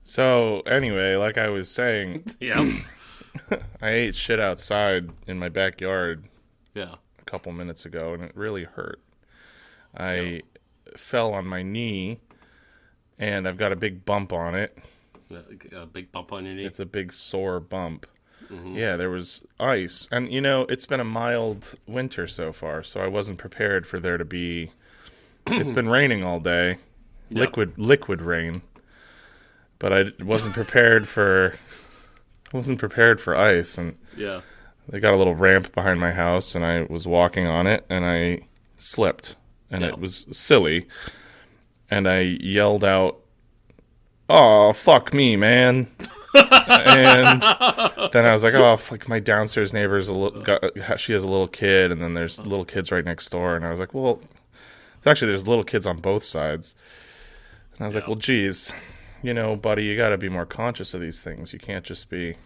So, anyway, like I was saying, Yeah. I ate shit outside in my backyard Yeah. a couple minutes ago, and it really hurt. I fell on my knee, and I've got a big bump on it. A big bump on your knee? It's a big sore bump. Mm-hmm. Yeah, there was ice. And, you know, it's been a mild winter so far, so I wasn't prepared for there to be... It's been raining all day. Yep. Liquid rain. But I wasn't prepared for ice. And Yeah. they got a little ramp behind my house, and I was walking on it, and I slipped. And it was silly. And I yelled out, "Oh, fuck me, man." And then I was like, "Oh, fuck, my downstairs neighbor's she has a little kid, and then there's little kids right next door." And I was like, "Well, there's little kids on both sides." And I was like, "Well, geez, you know, buddy, you got to be more conscious of these things. You can't just be,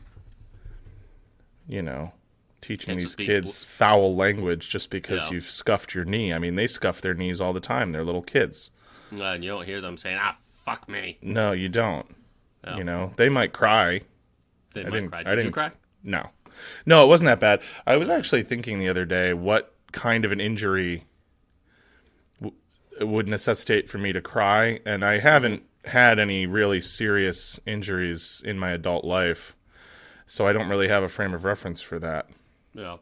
you know, teaching these kids foul language just because you've scuffed your knee. I mean, they scuff their knees all the time. They're little kids. And you don't hear them saying, fuck me. No, you don't. Oh. You know, they might cry. They might cry. Did you cry? No. No, it wasn't that bad. I was actually thinking the other day what kind of an injury would necessitate for me to cry, and I haven't had any really serious injuries in my adult life, so I don't really have a frame of reference for that. Yeah.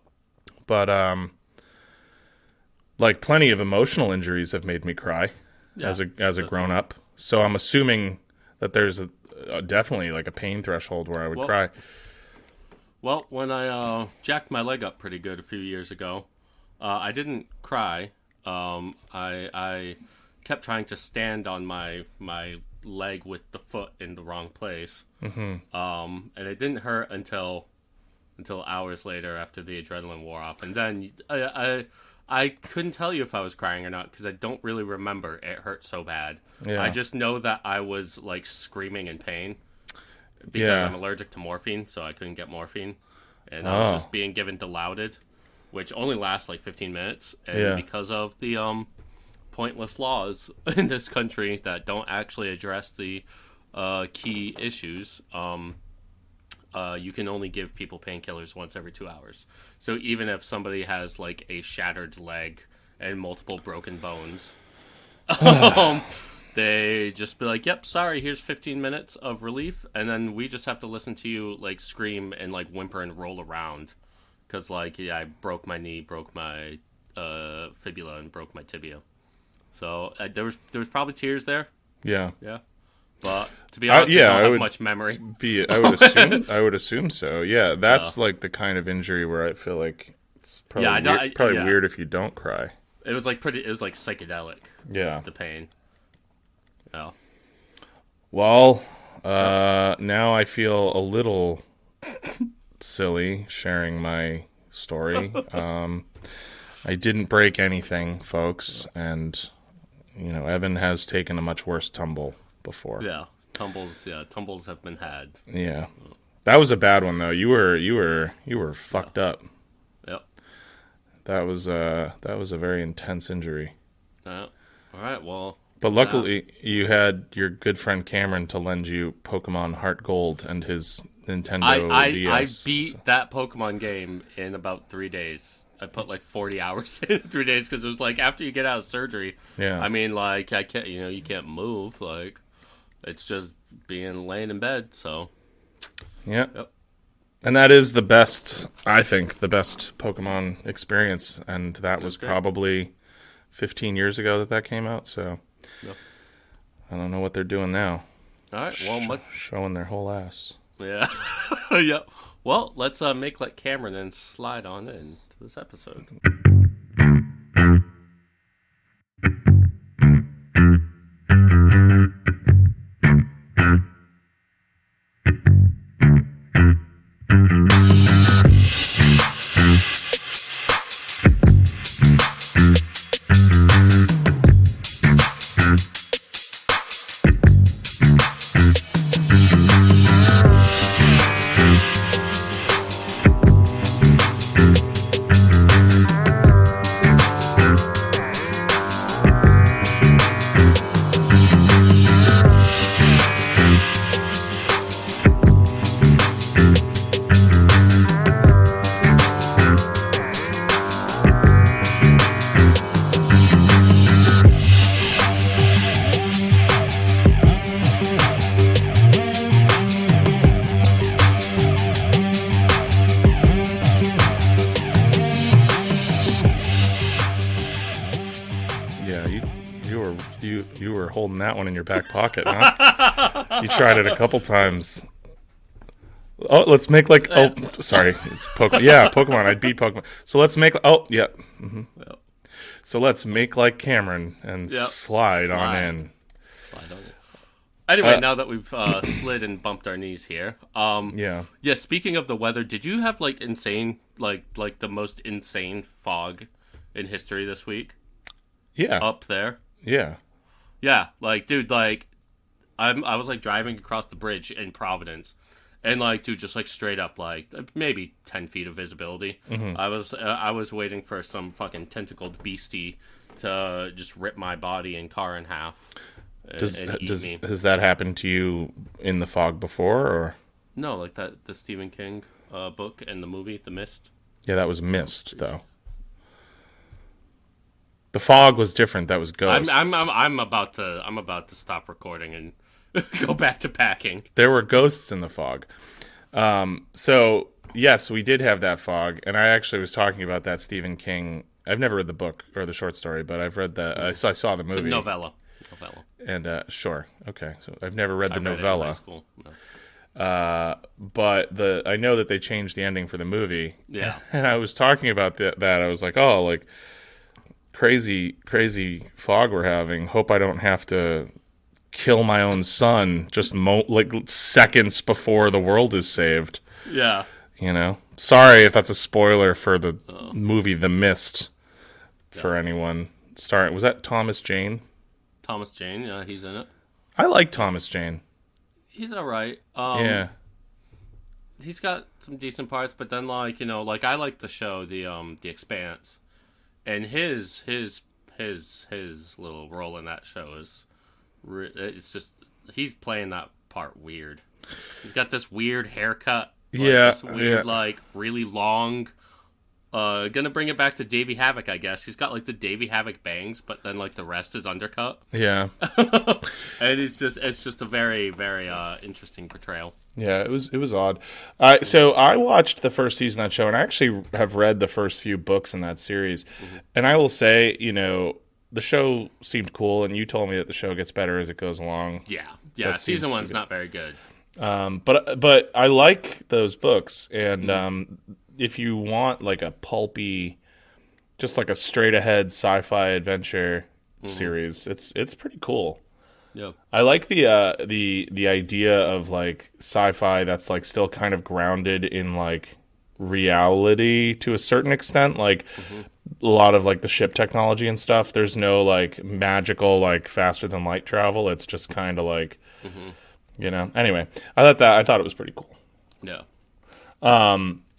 But, like, plenty of emotional injuries have made me cry as a grown-up, so I'm assuming that there's definitely, like, a pain threshold where I would cry. Well, when I jacked my leg up pretty good a few years ago, I didn't cry. I kept trying to stand on my leg with the foot in the wrong place. Mm-hmm. And it didn't hurt until hours later after the adrenaline wore off. And then I couldn't tell you if I was crying or not because I don't really remember. It hurt so bad. Yeah. I just know that I was like screaming in pain because I'm allergic to morphine, so I couldn't get morphine. And I was just being given Dilaudid, which only lasts like 15 minutes. And because of the pointless laws in this country that don't actually address the key issues, you can only give people painkillers once every 2 hours. So even if somebody has like a shattered leg and multiple broken bones, they just be like, "Yep, sorry, here's 15 minutes of relief," and then we just have to listen to you like scream and like whimper and roll around. Because, like, I broke my knee, broke my fibula, and broke my tibia. So there was probably tears there. Yeah. Yeah. But to be honest, I don't have much memory. I would assume so. Yeah, that's like the kind of injury where I feel like it's probably weird if you don't cry. It was like psychedelic. Yeah. The pain. Yeah. Well, now I feel a little silly sharing my story. I didn't break anything, folks, and you know, Evan has taken a much worse tumble before. Yeah, tumbles have been had. Yeah, that was a bad one though. You were fucked up. Yep. That was a very intense injury. All right. Well. But luckily, you had your good friend Cameron to lend you Pokemon Heart Gold and his Nintendo DS. I beat that Pokemon game in about 3 days. I put like 40 hours in 3 days because it was like after you get out of surgery. Yeah. I mean, like I can't, you can't move. Like it's just being laying in bed. So. Yeah. Yep. And that is the best Pokemon experience, and that was probably 15 years ago that came out. So. Yep. I don't know what they're doing now. All right. Well, showing their whole ass. Yeah. Yep. Well, let's let Cameron then slide on into this episode. holding that one in your back pocket, huh? You tried it a couple times. Oh, let's make like... Oh, sorry. Pokemon. I'd beat Pokemon. So let's make... Oh, yeah. Mm-hmm. Yep. So let's make like Cameron and slide on in. Slide on in. Anyway, now that we've slid and bumped our knees here, yeah. Speaking of the weather, did you have like insane, like the most insane fog in history this week? Yeah, up there. Yeah, like dude, like I was like driving across the bridge in Providence, and like dude, just like straight up like maybe 10 feet of visibility. Mm-hmm. I was waiting for some fucking tentacled beastie to just rip my body and car in half. Has that happened to you in the fog before, or no? Like the Stephen King book and the movie, The Mist. Yeah, that was Mist, though. The fog was different. That was ghosts. I'm about to stop recording and go back to packing. There were ghosts in the fog. So yes, we did have that fog, and I actually was talking about that Stephen King. I've never read the book or the short story, but I've read the. I saw the movie. It's a novella. And sure, okay. So I've never read the novella. Read it in high school. No. But I know that they changed the ending for the movie. Yeah. And I was talking about that. I was like, oh, like crazy fog we're having. Hope I don't have to kill my own son just like seconds before the world is saved. Yeah. You know. Sorry if that's a spoiler for the movie The Mist. For anyone. Was that Thomas Jane? Thomas Jane, yeah, he's in it. I like Thomas Jane. He's all right. Yeah. He's got some decent parts, but then like, you know, like I like the show, The Expanse. And his little role in that show is it's just he's playing that part weird. He's got this weird haircut. This weird like really long gonna bring it back to Davey Havok, I guess. He's got like the Davey Havok bangs, but then like the rest is undercut. Yeah. And it's just a very, very interesting portrayal. Yeah, it was odd. So I watched the first season of that show, and I actually have read the first few books in that series. Mm-hmm. And I will say, you know, the show seemed cool, and you told me that the show gets better as it goes along. Yeah. Season 1's not very good. But I like those books, and if you want like a pulpy, just like a straight ahead sci-fi adventure series, it's pretty cool. Yeah, I like the idea of like sci-fi that's like still kind of grounded in like reality to a certain extent. Like a lot of like the ship technology and stuff. There's no like magical like faster than light travel. It's just kind of like you know. Anyway, I thought it was pretty cool. Yeah.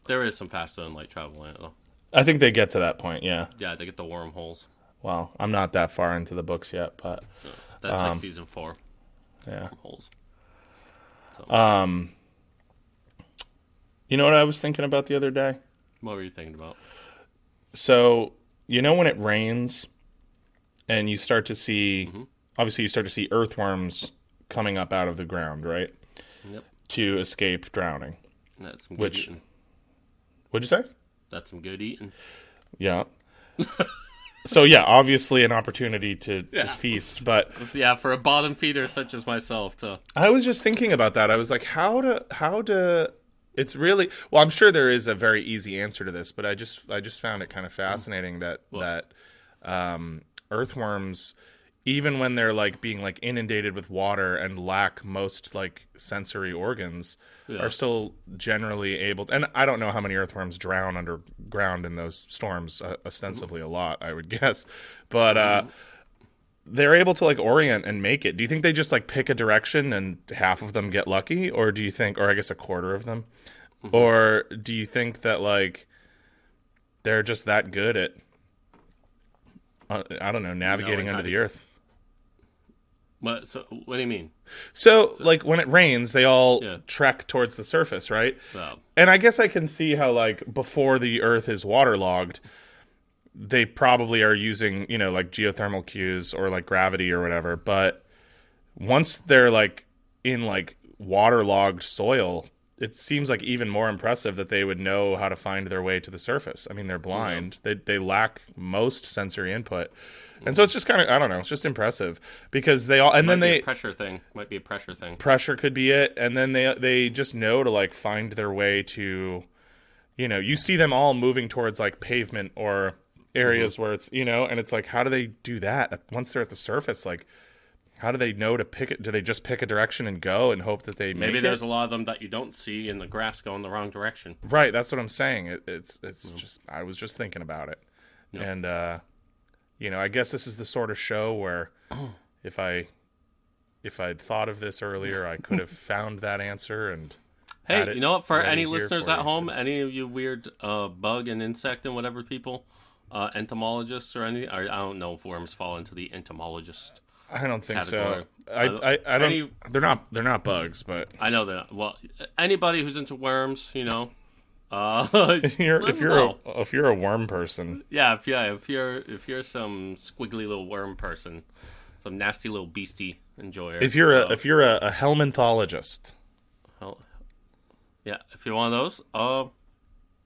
There is some faster than light travel in it, though. I think they get to that point, yeah. Yeah, they get the wormholes. Well, I'm not that far into the books yet, but... That's like season 4. Yeah. Wormholes. So. You know what I was thinking about the other day? What were you thinking about? So, you know when it rains, and you start to see... Obviously, you start to see earthworms coming up out of the ground, right? Yep. To escape drowning. That's some good eating. What'd you say? That's some good eating. Yeah. So, yeah, obviously an opportunity to feast, but... Yeah, for a bottom feeder such as myself, too. I was just thinking about that. I was like, how to... It's really... Well, I'm sure there is a very easy answer to this, but I just found it kind of fascinating that earthworms... Even when they're like being like inundated with water and lack most like sensory organs, are still generally able to, and I don't know how many earthworms drown underground in those storms, ostensibly a lot, I would guess, but they're able to like orient and make it. Do you think they just like pick a direction and half of them get lucky, or do you think, or I guess a quarter of them, or do you think that like they're just that good at I don't know, navigating under the earth? What do you mean? So, like, when it rains, they all trek towards the surface, right? Wow. And I guess I can see how, like, before the Earth is waterlogged, they probably are using, you know, like, geothermal cues or, like, gravity or whatever. But once they're, like, in, like, waterlogged soil, it seems, like, even more impressive that they would know how to find their way to the surface. I mean, they're blind. They lack most sensory input. And so it's just kind of, I don't know, it's just impressive because they all, and Might then be they, a pressure thing. Might be a pressure thing. pressure could be it. And then they just know to like find their way to, you see them all moving towards like pavement or areas where it's, and it's like, how do they do that once they're at the surface? Like, how do they know to pick it? Do they just pick a direction and go and hope that they Maybe there's a lot of them that you don't see in the grass going the wrong direction. Right, that's what I'm saying. It's just, I was just thinking about it. Yep. And, I guess this is the sort of show where if I'd thought of this earlier, I could have found that answer and... Hey, you know what? For any listeners at home, any of you weird bug and insect and whatever people, entomologists or anything, I don't know if worms fall into the entomologist. I don't think category. so. I don't. They're not bugs, but I know that. Well, anybody who's into worms, if you're a worm person, if you're some squiggly little worm person, some nasty little beastie enjoyer. If you're a helminthologist. Yeah, if you're one of those,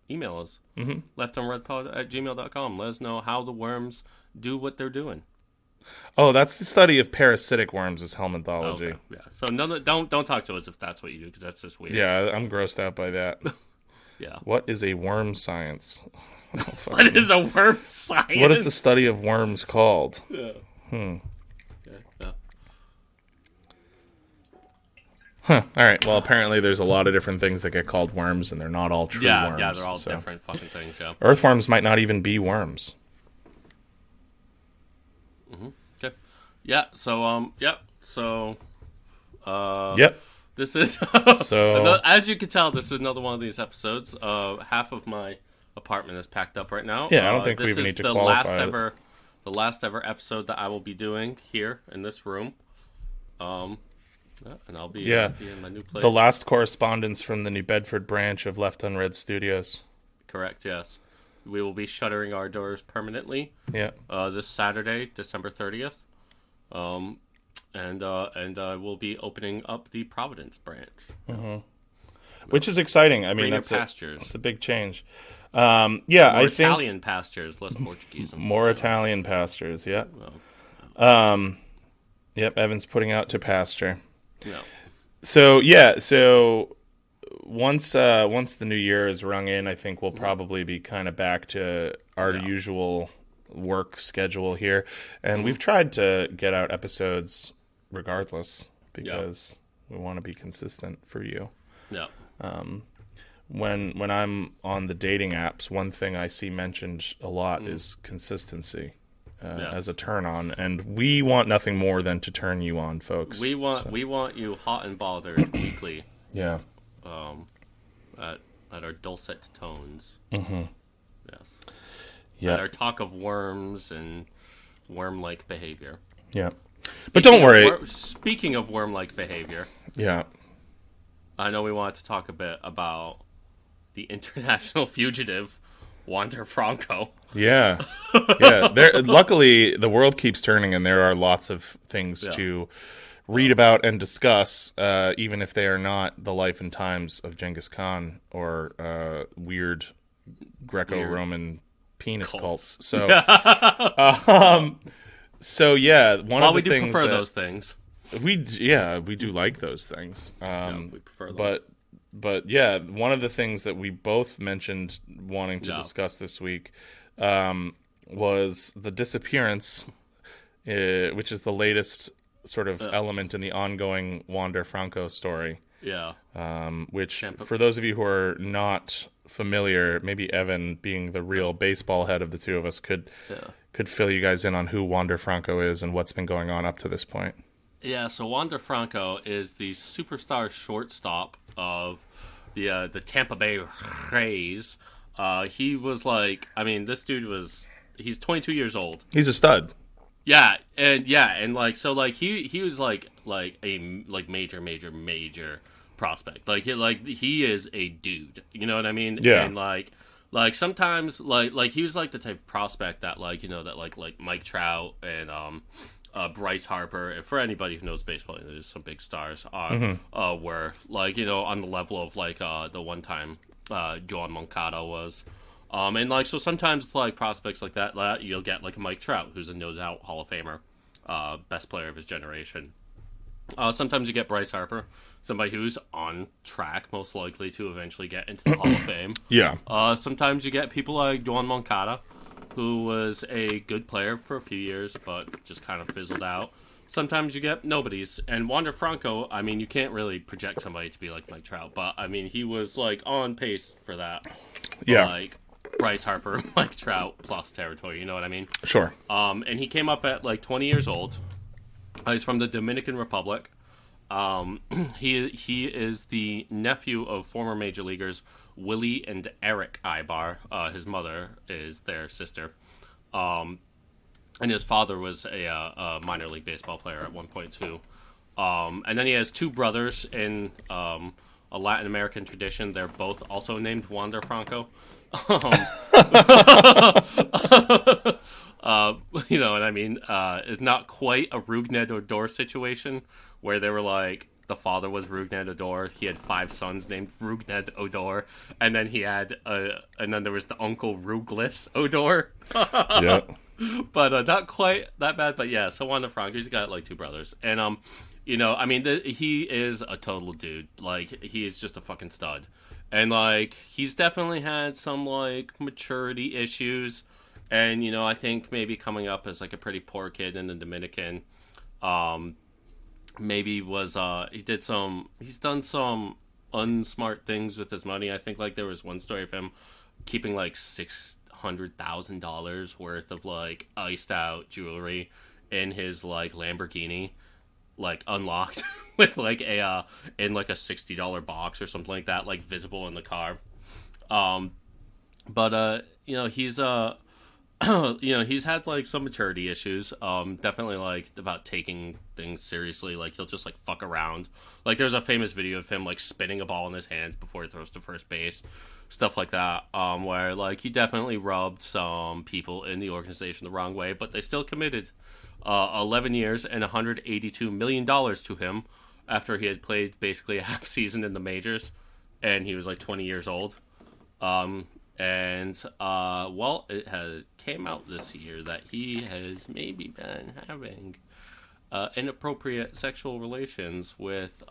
email us. leftunreadpod@gmail.com. Let us know how the worms do what they're doing. Oh, that's the study of parasitic worms is helminthology. Okay, yeah. So don't talk to us if that's what you do, because that's just weird. Yeah, I'm grossed out by that. Yeah. What is a worm science? What is a worm science? What is the study of worms called? Yeah. Okay, yeah. Huh. All right. Well, apparently there's a lot of different things that get called worms, and they're not all true worms. Yeah, they're all different fucking things, yeah. Earthworms might not even be worms. Okay. Yeah, so, Yep. This is... So... as you can tell, this is another one of these episodes. Half of my apartment is packed up right now. Yeah, I don't think we even need to qualify it. The last ever episode that I will be doing here in this room. And I'll be in my new place. The last correspondence from the New Bedford branch of Left Unread Studios. Correct, yes. We will be shuttering our doors permanently. Yeah. This Saturday, December 30th. And we'll be opening up the Providence branch. Mm-hmm. Which is exciting. I mean, that's a big change. I think Italian pastures, less Portuguese. More Italian pastures, yeah. Yep, Evan's putting out to pasture. No. So once the new year is rung in, I think we'll probably be kind of back to our usual work schedule here, and we've tried to get out episodes regardless because we want to be consistent for you. Yeah. When I'm on the dating apps, one thing I see mentioned a lot is consistency. As a turn on, and we want nothing more than to turn you on, folks. We want you hot and bothered weekly. Yeah. At our dulcet tones. Mm-hmm. Yes. Yeah. At our talk of worms and worm-like behavior. Yeah. But don't worry. Speaking of worm-like behavior. Yeah. I know we wanted to talk a bit about the international fugitive, Wander Franco. Yeah. Luckily, the world keeps turning, and there are lots of things to read about and discuss, even if they are not the life and times of Genghis Khan or weird Greco-Roman penis cults. So, one of the things prefer those things. We do like those things. We prefer them. But yeah, one of the things that we both mentioned wanting to discuss this week was the disappearance, which is the latest sort of element in the ongoing Wander Franco story. Yeah. Which, for those of you who are not familiar, maybe Evan, being the real baseball head of the two of us, could fill you guys in on who Wander Franco is and what's been going on up to this point. Yeah, so Wander Franco is the superstar shortstop of the Tampa Bay Rays. He was this dude he's 22 years old. He's a stud. Yeah, and he was a major prospect. He is a dude. You know what I mean? Yeah. And sometimes he was the type of prospect that Mike Trout and Bryce Harper, and for anybody who knows baseball, there's some big stars were on the level of the one time Joan Moncada was. And like, so sometimes like prospects like that, you'll get like Mike Trout, who's a no doubt Hall of Famer, best player of his generation. Sometimes you get Bryce Harper, somebody who's on track, most likely to eventually get into the Hall of Fame. Yeah. Sometimes you get people like Yoan Moncada, who was a good player for a few years, but just kind of fizzled out. Sometimes you get nobodies. And Wander Franco, I mean, you can't really project somebody to be like Mike Trout, but I mean, he was like on pace for that. Yeah. Like Bryce Harper, Mike Trout plus territory, you know what I mean? Sure. And he came up at like 20 years old. He's from the Dominican Republic. He is the nephew of former major leaguers Willie and Eric Ibar. His mother is their sister. And his father was a minor league baseball player at one point too. And then he has two brothers in a Latin American tradition. They're both also named Wander Franco. You know what I mean? It's not quite a Rougned Odor situation where they were like, the father was Rougned Odor. He had 5 sons named Rougned Odor, and then he had and then there was the uncle Rouglis Odor. Yep. But not quite that bad. But yeah, so Wander Franco, he's got like 2 brothers, and you know, I mean, he is a total dude. Like, he is just a fucking stud, and like, he's definitely had some like maturity issues. And, you know, I think maybe coming up as, like, a pretty poor kid in the Dominican, maybe was, he's done some unsmart things with his money. I think, like, there was one story of him keeping, like, $600,000 worth of, like, iced out jewelry in his, like, Lamborghini, like, unlocked with, like, in, like, a $60 box or something like that, like, visible in the car. But, you know, he's, you know, he's had like some maturity issues. Definitely like about taking things seriously. Like, he'll just like fuck around. Like, there's a famous video of him like spinning a ball in his hands before he throws to first base, stuff like that. Where like he definitely rubbed some people in the organization the wrong way, but they still committed 11 years and $182 million to him after he had played basically a half season in the majors, and he was like 20 years old. Well, it came out this year that he has maybe been having inappropriate sexual relations with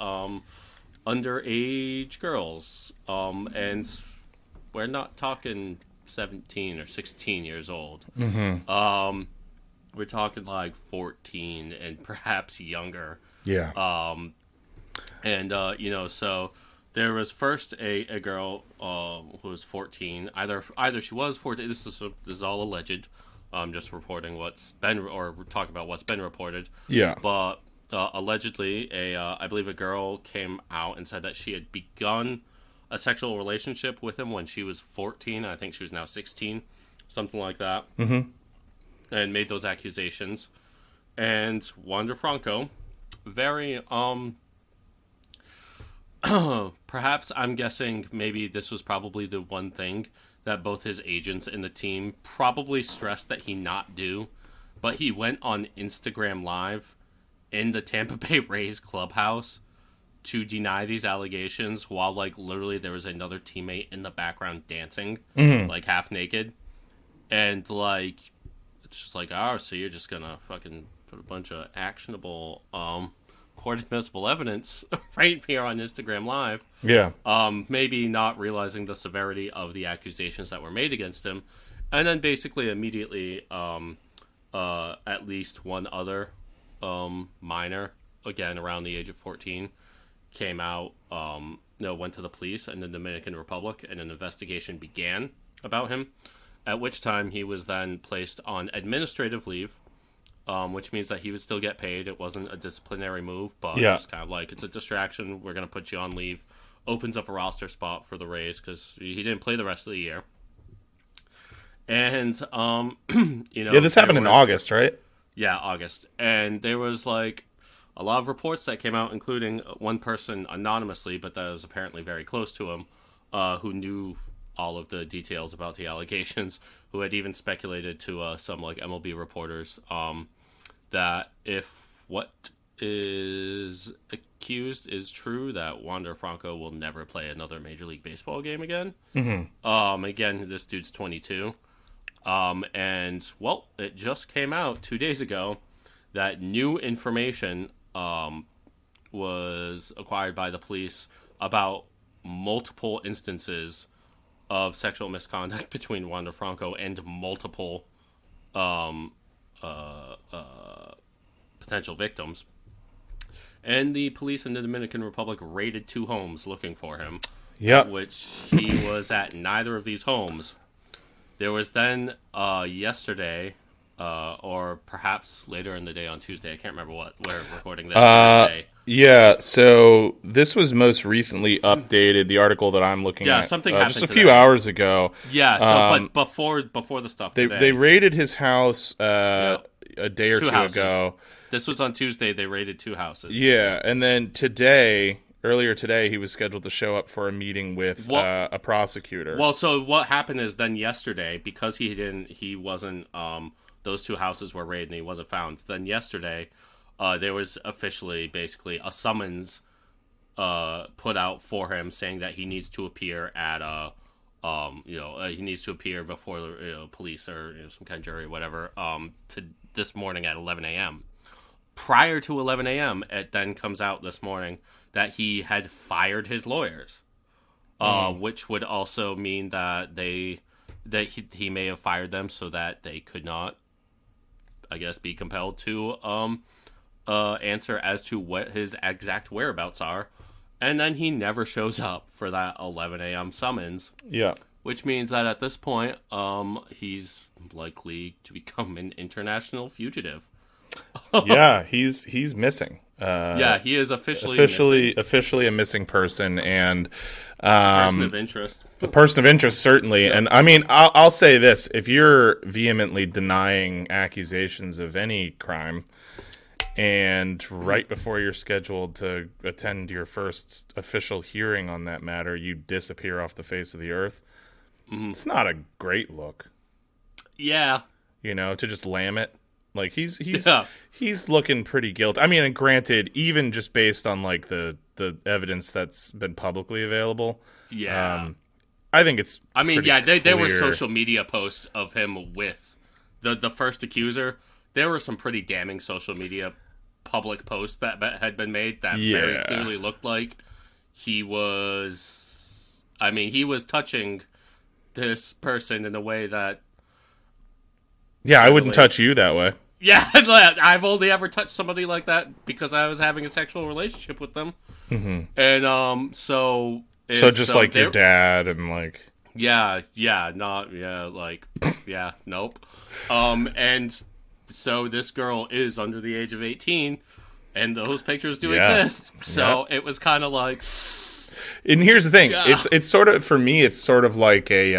underage girls. And we're not talking 17 or 16 years old. Mm-hmm. We're talking like 14 and perhaps younger. Yeah. You know, so there was first a girl who was 14. Either she was 14. This is all alleged. Just reporting what's been, or talking about what's been reported. Yeah. But allegedly, I believe a girl came out and said that she had begun a sexual relationship with him when she was 14. I think she was now 16, something like that. Mm-hmm. And made those accusations. And Wander Franco, very perhaps, I'm guessing maybe this was probably the one thing that both his agents and the team probably stressed that he not do, but he went on Instagram Live in the Tampa Bay Rays clubhouse to deny these allegations while, like, literally there was another teammate in the background dancing, like, half naked. And, like, it's just like, oh, so you're just gonna fucking put a bunch of actionable, court admissible evidence right here on Instagram Live. Yeah. Maybe not realizing the severity of the accusations that were made against him. And then basically immediately, at least one other minor, again around the age of 14, came out, went to the police in the Dominican Republic, and an investigation began about him, at which time he was then placed on administrative leave, which means that he would still get paid. It wasn't a disciplinary move, but it's kind of like, it's a distraction. We're going to put you on leave. Opens up a roster spot for the Rays because he didn't play the rest of the year. And, you know... Yeah, this happened in August, right? Yeah, August. And there was, like, a lot of reports that came out, including one person anonymously, but that was apparently very close to him, who knew all of the details about the allegations, who had even speculated to some, like, MLB reporters, that if is accused is true, that Wander Franco will never play another Major League Baseball game again. Again, this dude's 22. And, well, it just came out 2 days ago that new information was acquired by the police about multiple instances of sexual misconduct between Wander Franco and multiple potential victims. And the police in the Dominican Republic raided 2 homes looking for him. Yep. Which he was at neither of these homes. There was then yesterday, or perhaps later in the day on Tuesday, I can't remember what we're recording this Tuesday. Yeah, so this was most recently updated, the article that I'm looking at. Something happened just a today. few hours ago. Yeah, so but before the stuff today. They raided his house a day or 2 ago. This was on Tuesday. They raided 2 houses. Yeah, and then earlier today, he was scheduled to show up for a meeting with a prosecutor. Well, so what happened is then yesterday, because he wasn't, those 2 houses were raided and he wasn't found. Then yesterday, there was officially basically a summons put out for him saying that he needs to appear at he needs to appear before police or some kind of jury or whatever to this morning at 11 a.m. Prior to 11 a.m., it then comes out this morning that he had fired his lawyers, which would also mean that he may have fired them so that they could not, I guess, be compelled to answer as to what his exact whereabouts are. And then he never shows up for that 11 a.m. summons. Yeah. Which means that at this point, he's likely to become an international fugitive. Yeah, he's missing. He is officially a missing person, and person of interest. A person of interest, certainly. Yeah. And I mean, I'll say this: if you're vehemently denying accusations of any crime, and right before you're scheduled to attend your first official hearing on that matter, you disappear off the face of the earth, it's not a great look. Yeah, to just lamb it. Like he's looking pretty guilty. I mean, and granted, even just based on like the evidence that's been publicly available, I think it's. I mean, there were social media posts of him with the first accuser. There were some pretty damning social media public posts that had been made that very clearly looked like he was. I mean, he was touching this person in a way that. Yeah, I wouldn't touch you that way. Yeah, I've only ever touched somebody like that because I was having a sexual relationship with them. Mm-hmm. And so like your dad and like nope. And so this girl is under the age of 18, and those pictures do exist. So it was kind of like. And here's the thing: it's sort of, for me, it's sort of like a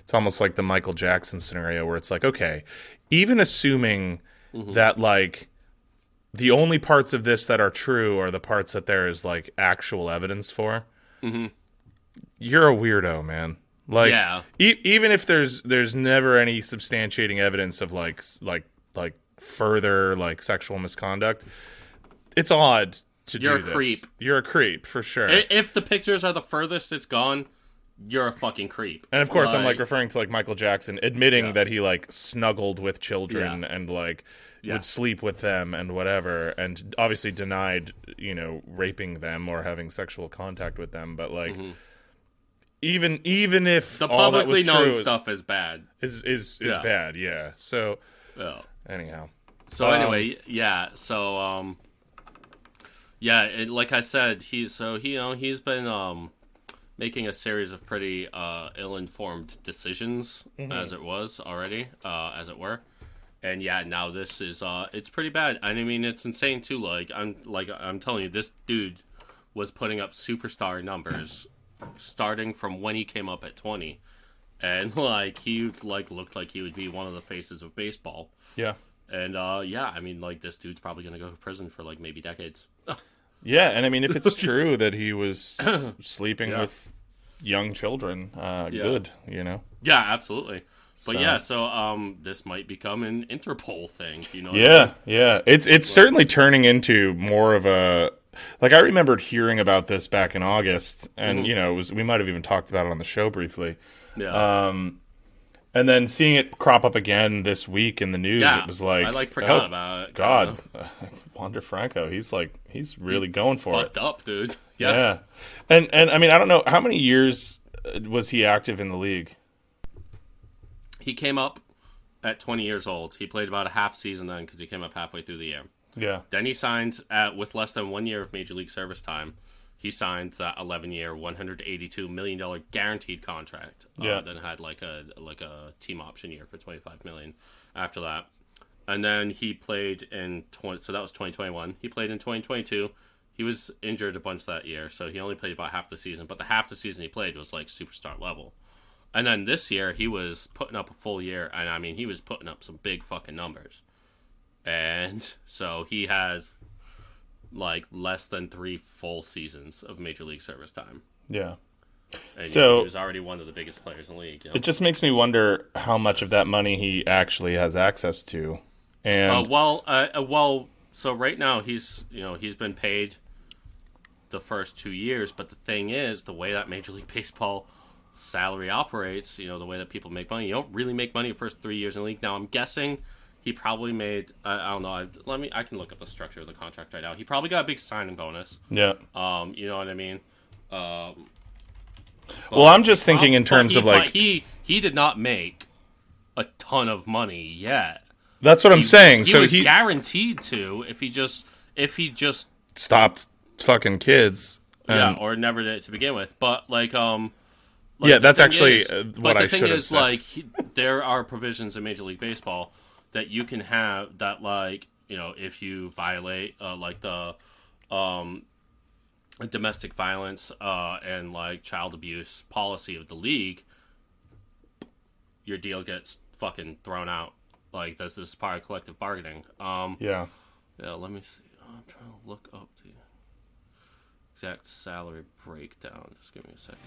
It's almost like the Michael Jackson scenario where it's like, okay, even assuming that like the only parts of this that are true are the parts that there is like actual evidence for, you're a weirdo, man. Like, even if there's never any substantiating evidence of like further like sexual misconduct, it's odd to do this. You're a creep. You're a creep for sure. If the pictures are the furthest it's gone, you're a fucking creep. And of course, I'm like referring to like Michael Jackson admitting that he like snuggled with children and like would sleep with them and whatever, and obviously denied, raping them or having sexual contact with them. But like, even if the all that was publicly known true stuff is bad, is bad. Yeah. So anyhow. So anyway, So like I said, he's been making a series of pretty ill-informed decisions, as it was already, as it were. And now this is it's pretty bad. I mean, it's insane too. I'm telling you, this dude was putting up superstar numbers starting from when he came up at 20, and like he looked like he would be one of the faces of baseball. Yeah. And I mean, like, this dude's probably gonna go to prison for like maybe decades. Yeah, and I mean, if it's true that he was sleeping with young children, good, Yeah, absolutely. But yeah, so this might become an Interpol thing. You know? Yeah. It's certainly turning into more of a. Like, I remembered hearing about this back in August, and we might have even talked about it on the show briefly. Yeah. And then seeing it crop up again this week in the news, it was like I forgot about it. God, Wander Franco, he's really going for it. Fucked up, dude. Yeah. And I mean, I don't know, how many years was he active in the league? He came up at 20 years old. He played about a half season then because he came up halfway through the year. Yeah. Then he signed with less than 1 year of Major League service time. He signed that 11-year, $182 million guaranteed contract. Then had like a team option year for $25 million after that. And then he played so that was 2021. He played in 2022. He was injured a bunch that year, so he only played about half the season. But the half the season he played was like superstar level. And then this year he was putting up a full year, and I mean he was putting up some big fucking numbers. And so he has like less than 3 full seasons of Major League service time. Yeah. And so he was already one of the biggest players in the league. It just makes me wonder how much of that money he actually has access to. And so right now he's been paid the first 2 years, but the thing is, the way that Major League Baseball salary operates, the way that people make money, you don't really make money the first 3 years in the league. Now I'm guessing he probably made, I don't know, I can look up the structure of the contract right now. He probably got a big signing bonus. Yeah. You know what I mean? Well, I'm just thinking in terms of like... He did not make a ton of money yet. That's what I'm saying. He was guaranteed to if he just stopped fucking kids. Or never did it to begin with. But that's actually what I should have said. But the thing is, there are provisions in Major League Baseball that you can have that, if you violate, the domestic violence and, child abuse policy of the league, your deal gets fucking thrown out. This is part of collective bargaining. Yeah, let me see. I'm trying to look up the exact salary breakdown. Just give me a second.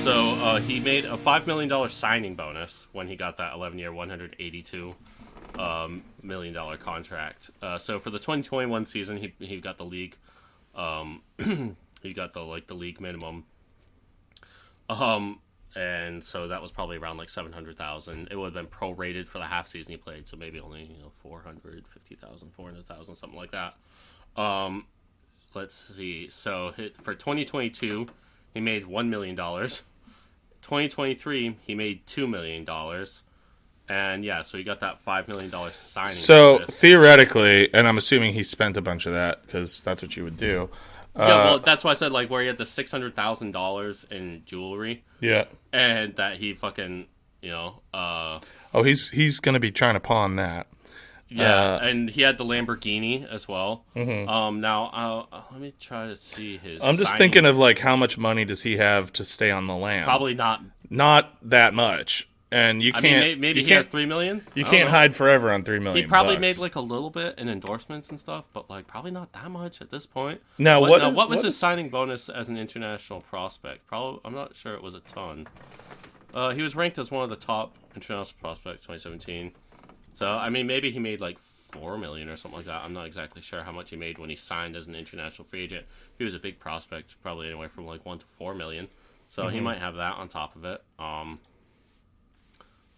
he made a $5 million signing bonus when he got that 11-year, $182 million contract. So for the 2021 season, he got the league, he got the league minimum. And so that was probably around like $700,000. It would have been prorated for the half season he played, so maybe only $450,000, $400,000, something like that. Let's see. So for 2022, he made $1 million. 2023, he made $2 million. And yeah, so he got that $5 million signing. So bonus. theoretically, and I'm assuming he spent a bunch of that because that's what you would do. Yeah, well, that's why I said like where he had the $600,000 in jewelry. Yeah, and that he fucking he's gonna be trying to pawn that. Yeah, and he had the Lamborghini as well. Mm-hmm. Now let me try to see his. I'm just thinking of like how much money does he have to stay on the lam? Probably not that much. And you can't. I mean, maybe he has $3 million. You can't hide forever on $3 million. He probably made like a little bit in endorsements and stuff, but like probably not that much at this point. Now, what was his signing bonus as an international prospect? Probably, I'm not sure it was a ton. He was ranked as one of the top international prospects 2017. So I mean, maybe he made like $4 million or something like that. I'm not exactly sure how much he made when he signed as an international free agent. He was a big prospect, probably anywhere from like $1 to $4 million. So he might have that on top of it.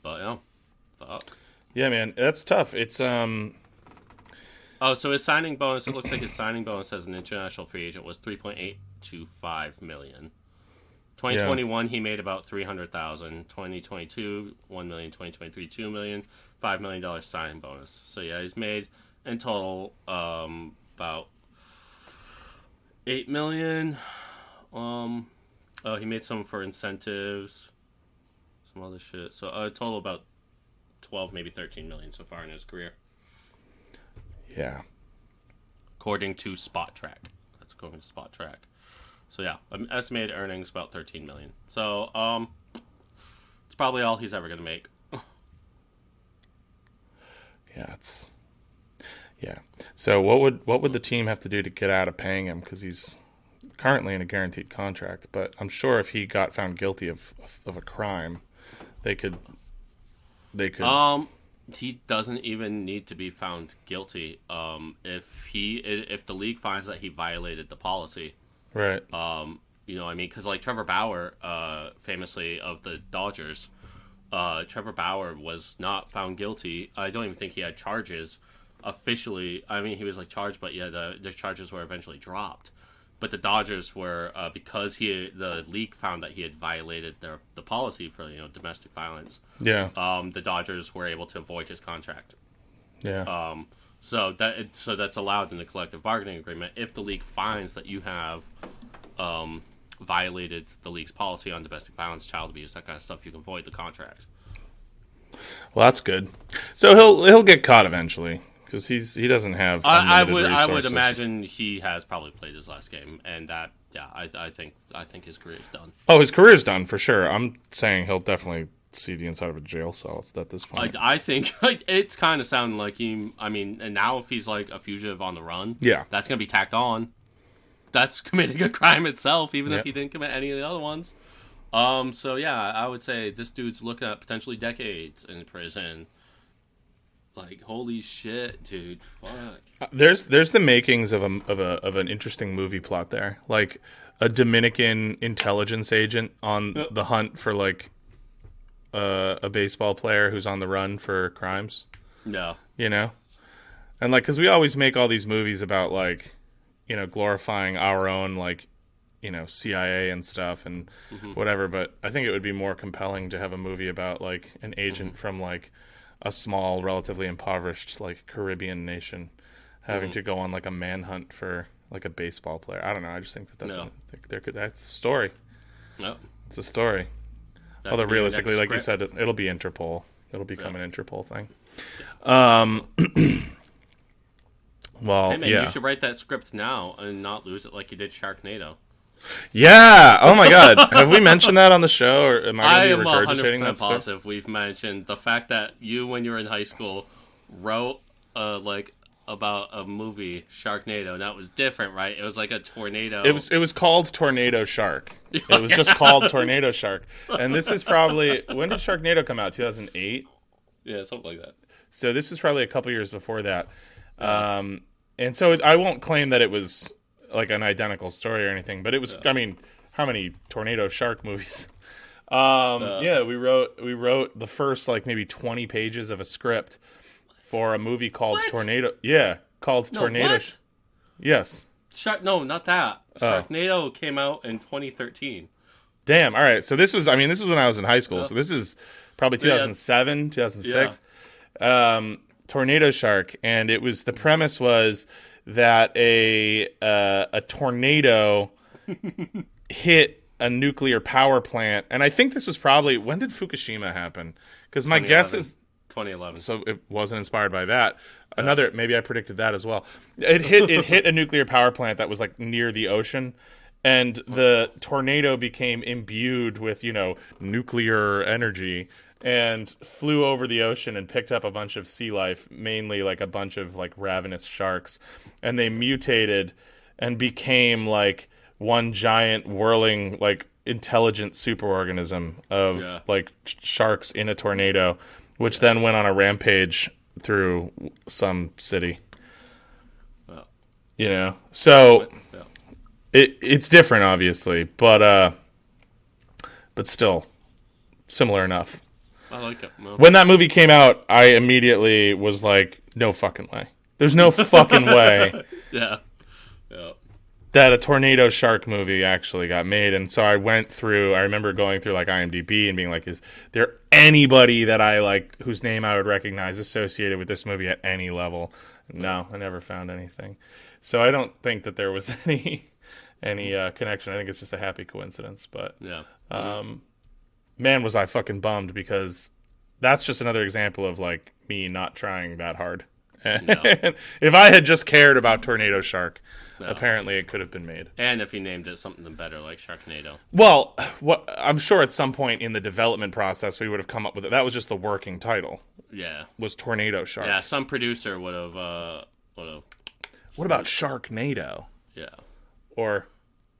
But yeah, fuck. Yeah, man, that's tough. It's Oh, so his signing bonus. It looks like his signing bonus as an international free agent was $3.825 million. 2021, he made about $300,000. 2022, $1 million. 2023, $2 million. $5 million signing bonus. So yeah, he's made in total about $8 million. He made some for incentives. Some other shit. So a total about 12, maybe 13 million so far in his career. Yeah. According to Spot Track. That's according to Spot Track. So yeah, estimated earnings about 13 million. So it's probably all he's ever going to make. Yeah. So what would the team have to do to get out of paying him? Because he's currently in a guaranteed contract, but I'm sure if he got found guilty of a crime, they could. He doesn't even need to be found guilty. If the league finds that he violated the policy, right? I mean, because like Trevor Bauer, famously of the Dodgers, Trevor Bauer was not found guilty. I don't even think he had charges officially. I mean, he was like charged, but yeah, the charges were eventually dropped. But the Dodgers were because the league found that he had violated the policy for domestic violence. Yeah. The Dodgers were able to avoid his contract. Yeah. So that's allowed in the collective bargaining agreement. If the league finds that you have violated the league's policy on domestic violence, child abuse, that kind of stuff, you can void the contract. Well, that's good. So he'll get caught eventually. Because he doesn't have. I would imagine he has probably played his last game, and that I think his career's done. Oh, his career's done for sure. I'm saying he'll definitely see the inside of a jail cell at this point. I think it's kind of sounding like him. I mean, and now if he's like a fugitive on the run, yeah, that's gonna be tacked on. That's committing a crime itself, even if he didn't commit any of the other ones. So yeah, I would say this dude's looking at potentially decades in prison. Like, holy shit, dude! Fuck. There's the makings of an interesting movie plot there, like a Dominican intelligence agent on the hunt for like a baseball player who's on the run for crimes. No, and like because we always make all these movies about like glorifying our own like CIA and stuff and whatever, but I think it would be more compelling to have a movie about like an agent from like a small, relatively impoverished, like Caribbean nation having to go on like a manhunt for like a baseball player. I don't know. I just think that's that's a story. No, it's a story. Although realistically, like you said, it'll be Interpol. It'll become an Interpol thing. Well, hey man, you should write that script now and not lose it like you did Sharknado. Yeah. Oh my God. Have we mentioned that on the show, or am I going to be regurgitating that stuff? 100% positive we've mentioned the fact that you, when you were in high school, wrote like about a movie, Sharknado. Now, it was different, right? It was like a tornado. It was called Tornado Shark. It was just called Tornado Shark. And this is probably... When did Sharknado come out? 2008? Yeah, something like that. So this was probably a couple years before that. And so I won't claim that it was like an identical story or anything, but it was, I mean, how many Tornado Shark movies? Yeah, we wrote the first like maybe 20 pages of a script for a movie called Tornado. Yeah, called Tornado. What? Yes. No, not that. Sharknado came out in 2013. Damn. All right. So this was when I was in high school. So this is probably 2007, 2006. Tornado Shark, and the premise was that a tornado hit a nuclear power plant, and I think this was probably, when did Fukushima happen? Because my guess is 2011. So it wasn't inspired by that. Maybe I predicted that as well. It hit a nuclear power plant that was like near the ocean, and the tornado became imbued with nuclear energy, and flew over the ocean and picked up a bunch of sea life, mainly like a bunch of like ravenous sharks, and they mutated and became like one giant whirling like intelligent superorganism of like sharks in a tornado, which then went on a rampage through some city. So it's different, obviously, but still similar enough. I like it. Well, when that movie came out, I immediately was like, no fucking way. There's no fucking way that a Tornado Shark movie actually got made. And so I remember going through like IMDb and being like, is there anybody that I like whose name I would recognize associated with this movie at any level? No, I never found anything. So I don't think that there was any connection. I think it's just a happy coincidence. But man, was I fucking bummed, because that's just another example of like me not trying that hard. No. If I had just cared about Tornado Shark, apparently it could have been made. And if you named it something better like Sharknado. Well, I'm sure at some point in the development process we would have come up with it. That was just the working title. Yeah. Was Tornado Shark. Yeah, some producer would have. What about Sharknado? Yeah. Or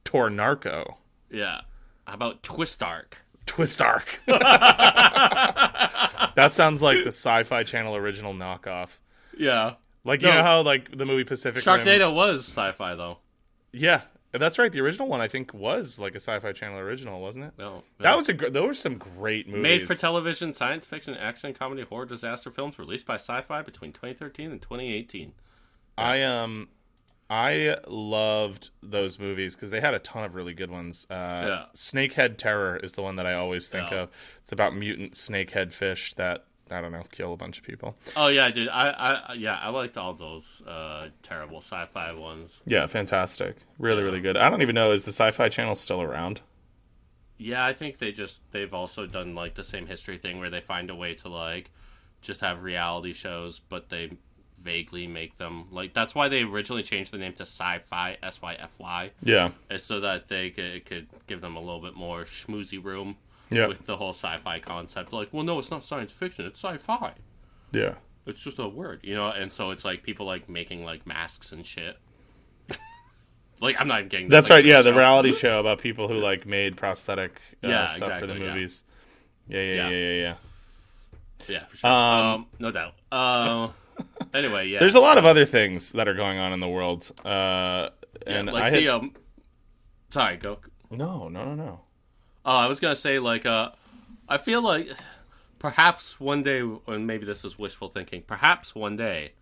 Tornarco? Yeah. How about Twistark? Twistark. That sounds like the Sci-Fi Channel original knockoff. Yeah. Like, you know how, like, the movie Pacific Sharknado was sci-fi, though. Yeah. That's right. The original one, I think, was, like, a Sci-Fi Channel original, wasn't it? No. Those were some great movies. Made for television, science fiction, action, comedy, horror, disaster films released by Sci-Fi between 2013 and 2018. Yeah. I loved those movies because they had a ton of really good ones. Snakehead Terror is the one that I always think of. It's about mutant snakehead fish that, I don't know, kill a bunch of people. Oh yeah, dude. I liked all those terrible sci-fi ones. Yeah, fantastic. Really, really good. I don't even know, is the Sci-Fi Channel still around? Yeah, I think they've also done like the same history thing where they find a way to like just have reality shows, but they vaguely make them like, that's why they originally changed the name to Sci-Fi, SYFY. Yeah. So that they could give them a little bit more schmoozy room. Yeah. With the whole sci-fi concept. Like, well, no, it's not science fiction, it's sci-fi. Yeah. It's just a word, and so it's like people like making like masks and shit. Like, I'm not getting that's right, yeah, the reality show about people who like made prosthetic stuff exactly, for the movies. Yeah. Yeah, for sure. No doubt. Anyway, yeah. There's a lot of other things that are going on in the world. And like sorry, go. No. I was going to say, like, I feel like perhaps one day, and maybe this is wishful thinking, perhaps one day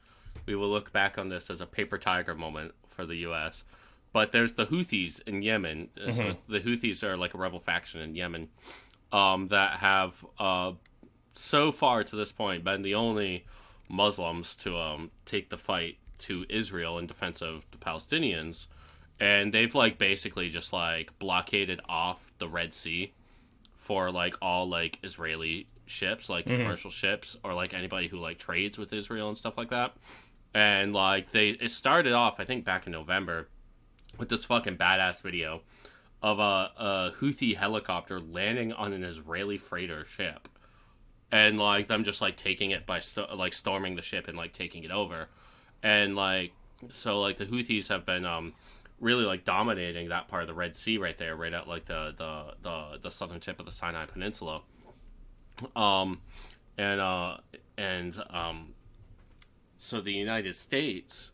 we will look back on this as a paper tiger moment for the U.S. But there's the Houthis in Yemen. Mm-hmm. So the Houthis are like a rebel faction in Yemen that have, so far to this point, been the only Muslims to take the fight to Israel in defense of the Palestinians. And they've, like, basically just, like, blockaded off the Red Sea for, like, all, like, Israeli ships, like, commercial ships, or, like, anybody who, like, trades with Israel and stuff like that. And, like, it started off, I think, back in November with this fucking badass video of a Houthi helicopter landing on an Israeli freighter ship. And, like, them just, like, taking it by, storming the ship and, like, taking it over. And like, so like the Houthis have been really like dominating that part of the Red Sea right there, right at like the southern tip of the Sinai Peninsula. So the United States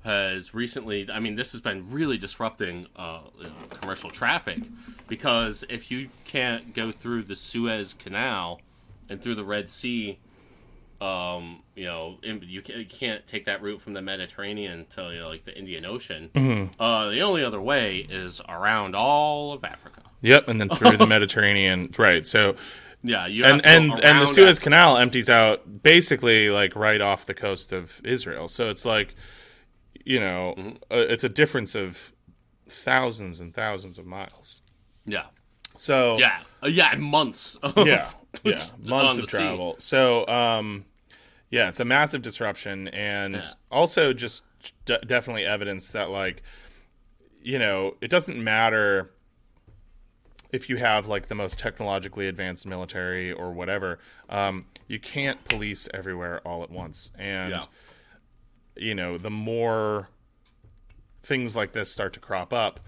has recently, I mean, this has been really disrupting commercial traffic, because if you can't go through the Suez Canal and through the Red Sea, you can't take that route from the Mediterranean to like the Indian Ocean. The only other way is around all of Africa. Yep, and then through the Mediterranean, right? So yeah, and the Suez Canal empties out basically like right off the coast of Israel. So it's like, it's a difference of thousands and thousands of miles. Yeah. So months. Months of travel. So it's a massive disruption, and also just definitely evidence that like, it doesn't matter if you have like the most technologically advanced military or whatever, you can't police everywhere all at once. And the more things like this start to crop up,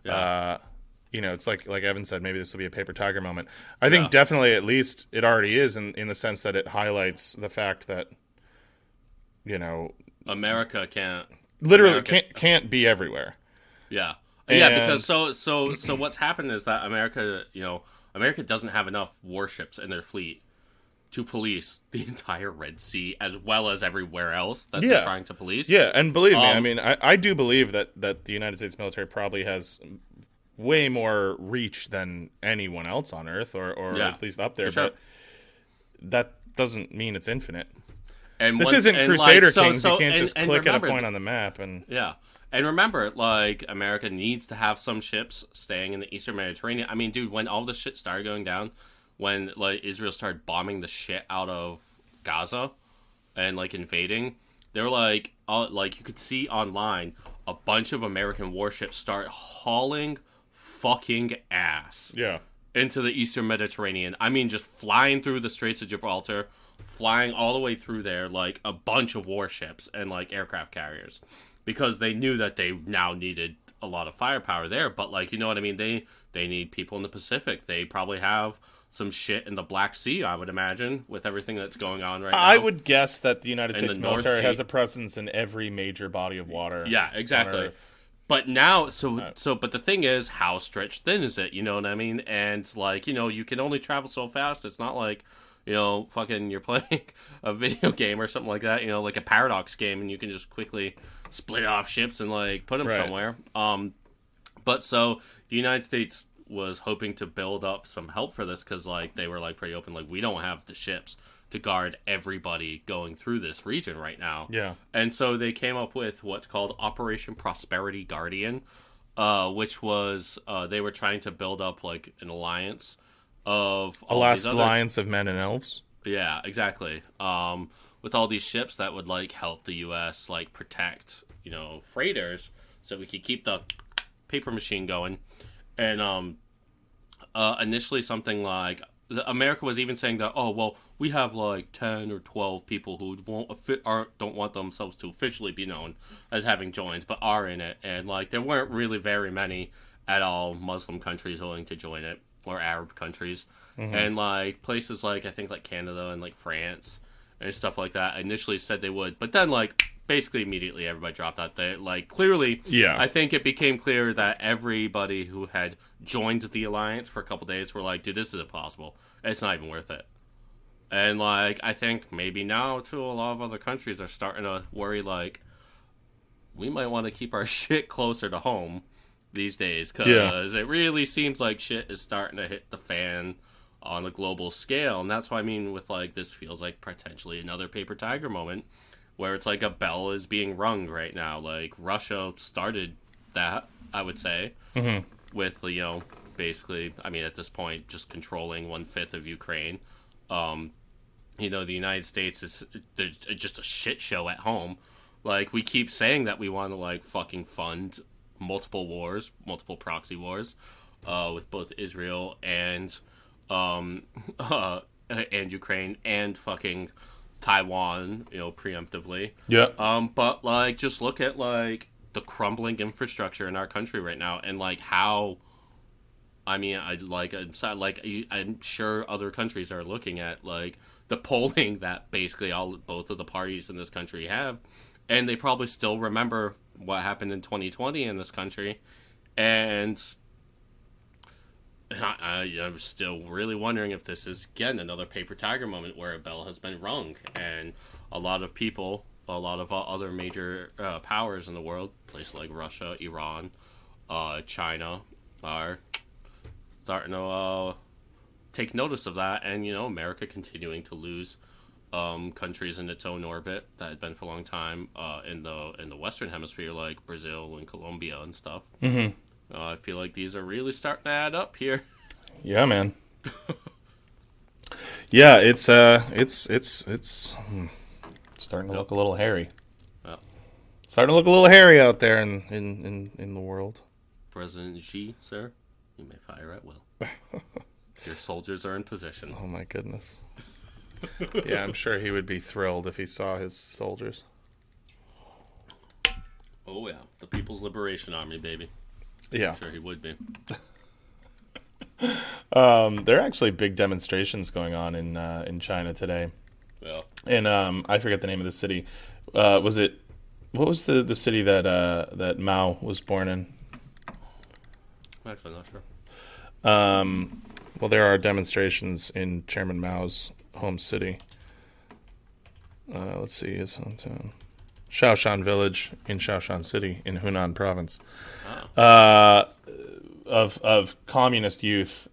it's like Evan said, maybe this will be a paper tiger moment. I think definitely, at least it already is, in the sense that it highlights the fact that, America can't be everywhere. Yeah. Because so what's happened is that America doesn't have enough warships in their fleet to police the entire Red Sea as well as everywhere else that they're trying to police. Yeah, and believe me, I mean, I do believe that the United States military probably has way more reach than anyone else on Earth, or at least up there, sure. But that doesn't mean it's infinite. And this isn't Crusader Kings. You can't just click at a point on the map. And remember, like, America needs to have some ships staying in the Eastern Mediterranean. I mean, dude, when all this shit started going down, when, like, Israel started bombing the shit out of Gaza and, like, invading, they were, like, you could see online a bunch of American warships start hauling fucking ass into the Eastern Mediterranean. I mean, just flying through the Straits of Gibraltar, flying all the way through there, like, a bunch of warships and, like, aircraft carriers. Because they knew that they now needed a lot of firepower there. But, like, you know what I mean? They need people in the Pacific. They probably have some shit in the Black Sea, I would imagine, with everything that's going on right now. I would guess that the United States military has a presence in every major body of water. Yeah, exactly. But now, but the thing is, how stretched thin is it? You know what I mean? And, like, you can only travel so fast. It's not like, fucking you're playing a video game or something like that, like a Paradox game, and you can just quickly split off ships and, like, put them somewhere. But so the United States was hoping to build up some help for this, because, like, they were, like, pretty open, like, we don't have the ships to guard everybody going through this region right now. Yeah. And so they came up with what's called Operation Prosperity Guardian, which was, they were trying to build up, like, an alliance of a last alliance of men and elves. Yeah, exactly. With all these ships that would, like, help the U.S., like, protect, freighters, so we could keep the paper machine going. And initially something like, America was even saying that, oh, well, we have, like, 10 or 12 people who don't want themselves to officially be known as having joined, but are in it. And, like, there weren't really very many at all Muslim countries willing to join it, or Arab countries. Mm-hmm. And, like, places like, I think, like, Canada and, like, France and stuff like that initially said they would. But then, like, basically immediately everybody dropped out. They, like, clearly, I think it became clear that everybody who had joined the alliance for a couple days were like, dude, this is impossible. It's not even worth it. And, like, I think maybe now, too, a lot of other countries are starting to worry, like, we might want to keep our shit closer to home these days, because it really seems like shit is starting to hit the fan on a global scale. And that's what I mean with, like, this feels like potentially another paper tiger moment, where it's like a bell is being rung right now. Like, Russia started that, I would say, with, basically, I mean, at this point, just controlling 1/5 of Ukraine. The United States is just a shit show at home. Like, we keep saying that we want to, like, fucking fund multiple wars, multiple proxy wars, with both Israel and Ukraine, and fucking Taiwan, preemptively. Yeah. But like, just look at like the crumbling infrastructure in our country right now, and like how. I mean, I'm sure other countries are looking at like the polling that basically both of the parties in this country have, and they probably still remember what happened in 2020 in this country, and I'm still really wondering if this is again another paper tiger moment where a bell has been rung, and a lot of people, a lot of other major powers in the world, places like Russia, Iran, China, are starting to take notice of that, and America continuing to lose countries in its own orbit that had been for a long time in the Western Hemisphere, like Brazil and Colombia and stuff. Mm-hmm. I feel like these are really starting to add up here. Yeah, man. Yeah, it's starting to look a little hairy. Well, starting to look a little hairy out there in the world. President Xi, sir, you may fire at will. Your soldiers are in position. Oh my goodness. Yeah, I'm sure he would be thrilled if he saw his soldiers. Oh yeah, the People's Liberation Army, baby. Yeah, I'm sure he would be. There are actually big demonstrations going on in China today. Yeah. And I forget the name of the city. What was the city that Mao was born in? I'm actually not sure. Well, there are demonstrations in Chairman Mao's home city. Let's see, his hometown. Shaoshan Village in Shaoshan City in Hunan Province. Oh. Of communist youth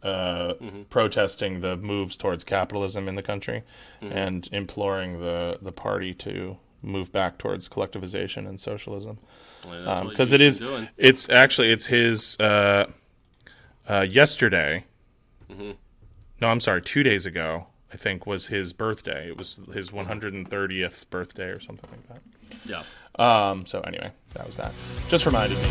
protesting the moves towards capitalism in the country and imploring the party to move back towards collectivization and socialism. Because it's his yesterday. Mm-hmm. No, I'm sorry, 2 days ago, I think, was his birthday. It was his 130th birthday or something like that. Yeah. So anyway, that was that. Just reminded me.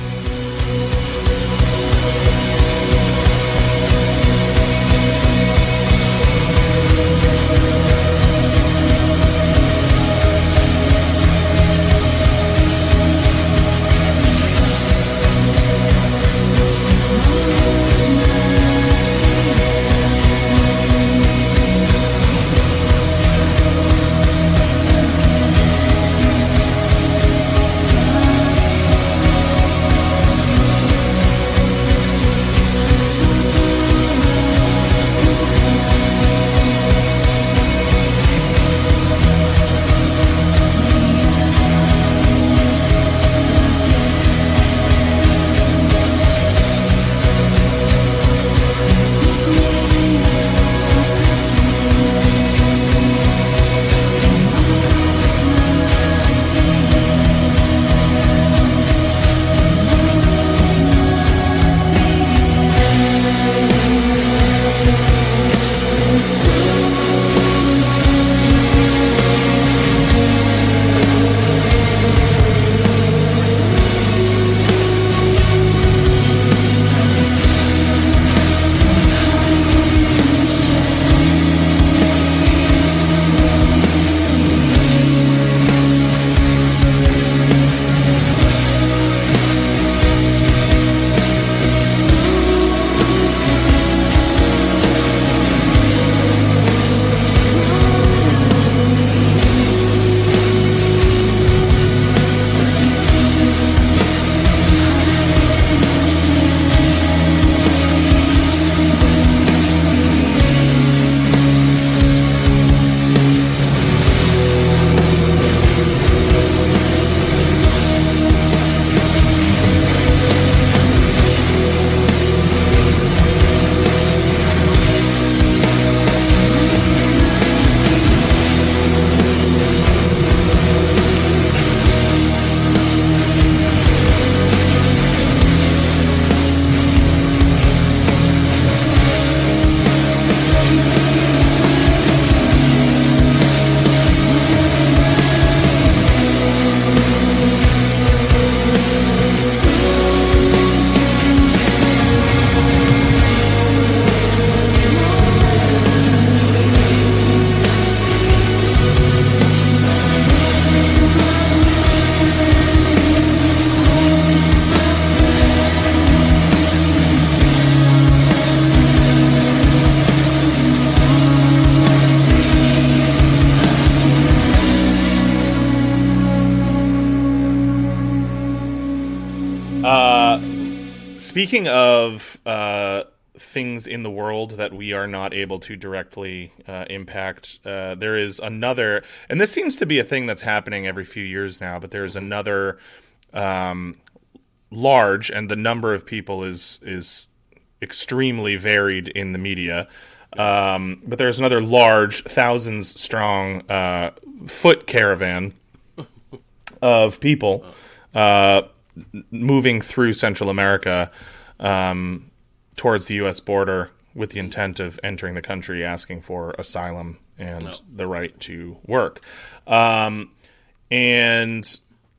Speaking of things in the world that we are not able to directly impact, there is another, and this seems to be a thing that's happening every few years now, but there's another large, and the number of people is extremely varied in the media. But there's another large, thousands strong foot caravan of people moving through Central America towards the U.S. border with the intent of entering the country, asking for asylum and the right to work. And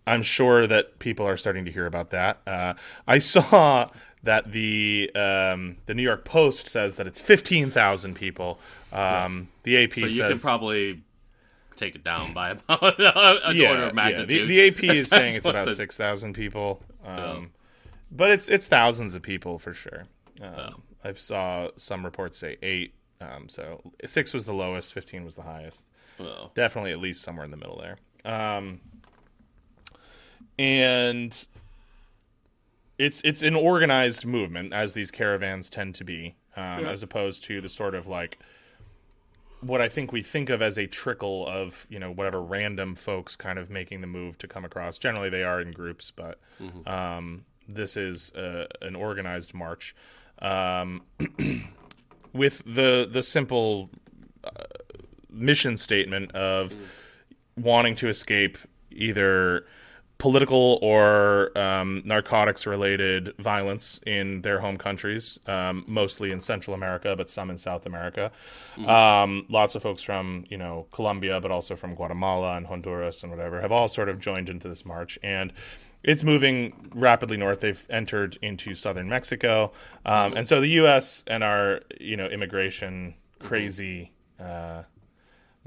I'm sure that people are starting to hear about that. I saw that the New York Post says that it's 15,000 people. The AP so you says... can probably take it down by about an order of magnitude. The AP is saying it's about 6,000 people. But it's thousands of people for sure. I saw some reports say 8. So 6 was the lowest, 15 was the highest. Definitely at least somewhere in the middle there. And it's an organized movement, as these caravans tend to be, as opposed to the sort of like what I think we think of as a trickle of, whatever random folks kind of making the move to come across. Generally, they are in groups, but this is an organized march with the simple mission statement of wanting to escape either political or narcotics-related violence in their home countries, mostly in Central America, but some in South America. Lots of folks from, Colombia, but also from Guatemala and Honduras and whatever, have all sort of joined into this march. And it's moving rapidly north. They've entered into southern Mexico. And so the U.S. and our, immigration crazy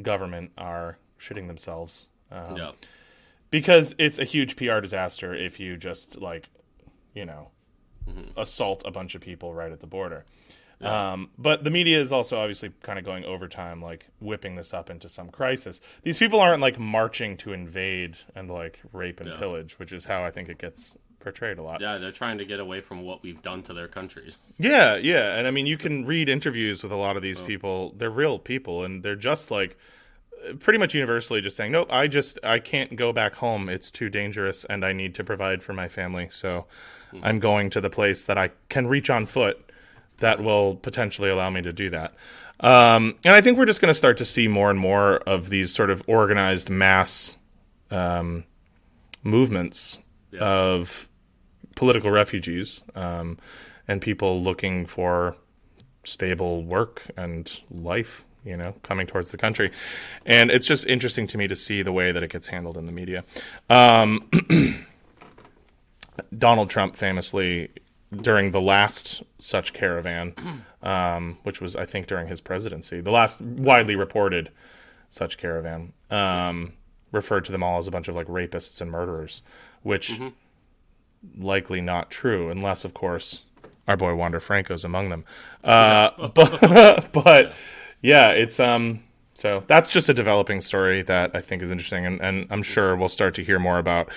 government are shitting themselves. Because it's a huge PR disaster if you just, assault a bunch of people right at the border. But the media is also obviously kind of going overtime, whipping this up into some crisis. These people aren't, marching to invade and, rape and pillage, which is how I think it gets portrayed a lot. Yeah, they're trying to get away from what we've done to their countries. Yeah. And, I mean, you can read interviews with a lot of these people. They're real people, and they're just, pretty much universally just saying, nope, I can't go back home. It's too dangerous, and I need to provide for my family. So I'm going to the place that I can reach on foot that will potentially allow me to do that. And I think we're just going to start to see more and more of these sort of organized mass movements of political refugees and people looking for stable work and life, coming towards the country. And it's just interesting to me to see the way that it gets handled in the media. Donald Trump famously, during the last such caravan, which was, I think, during his presidency, the last widely reported such caravan, referred to them all as a bunch of, rapists and murderers, which likely not true, unless, of course, our boy Wander Franco's among them. But yeah, it's so that's just a developing story that I think is interesting, and I'm sure we'll start to hear more about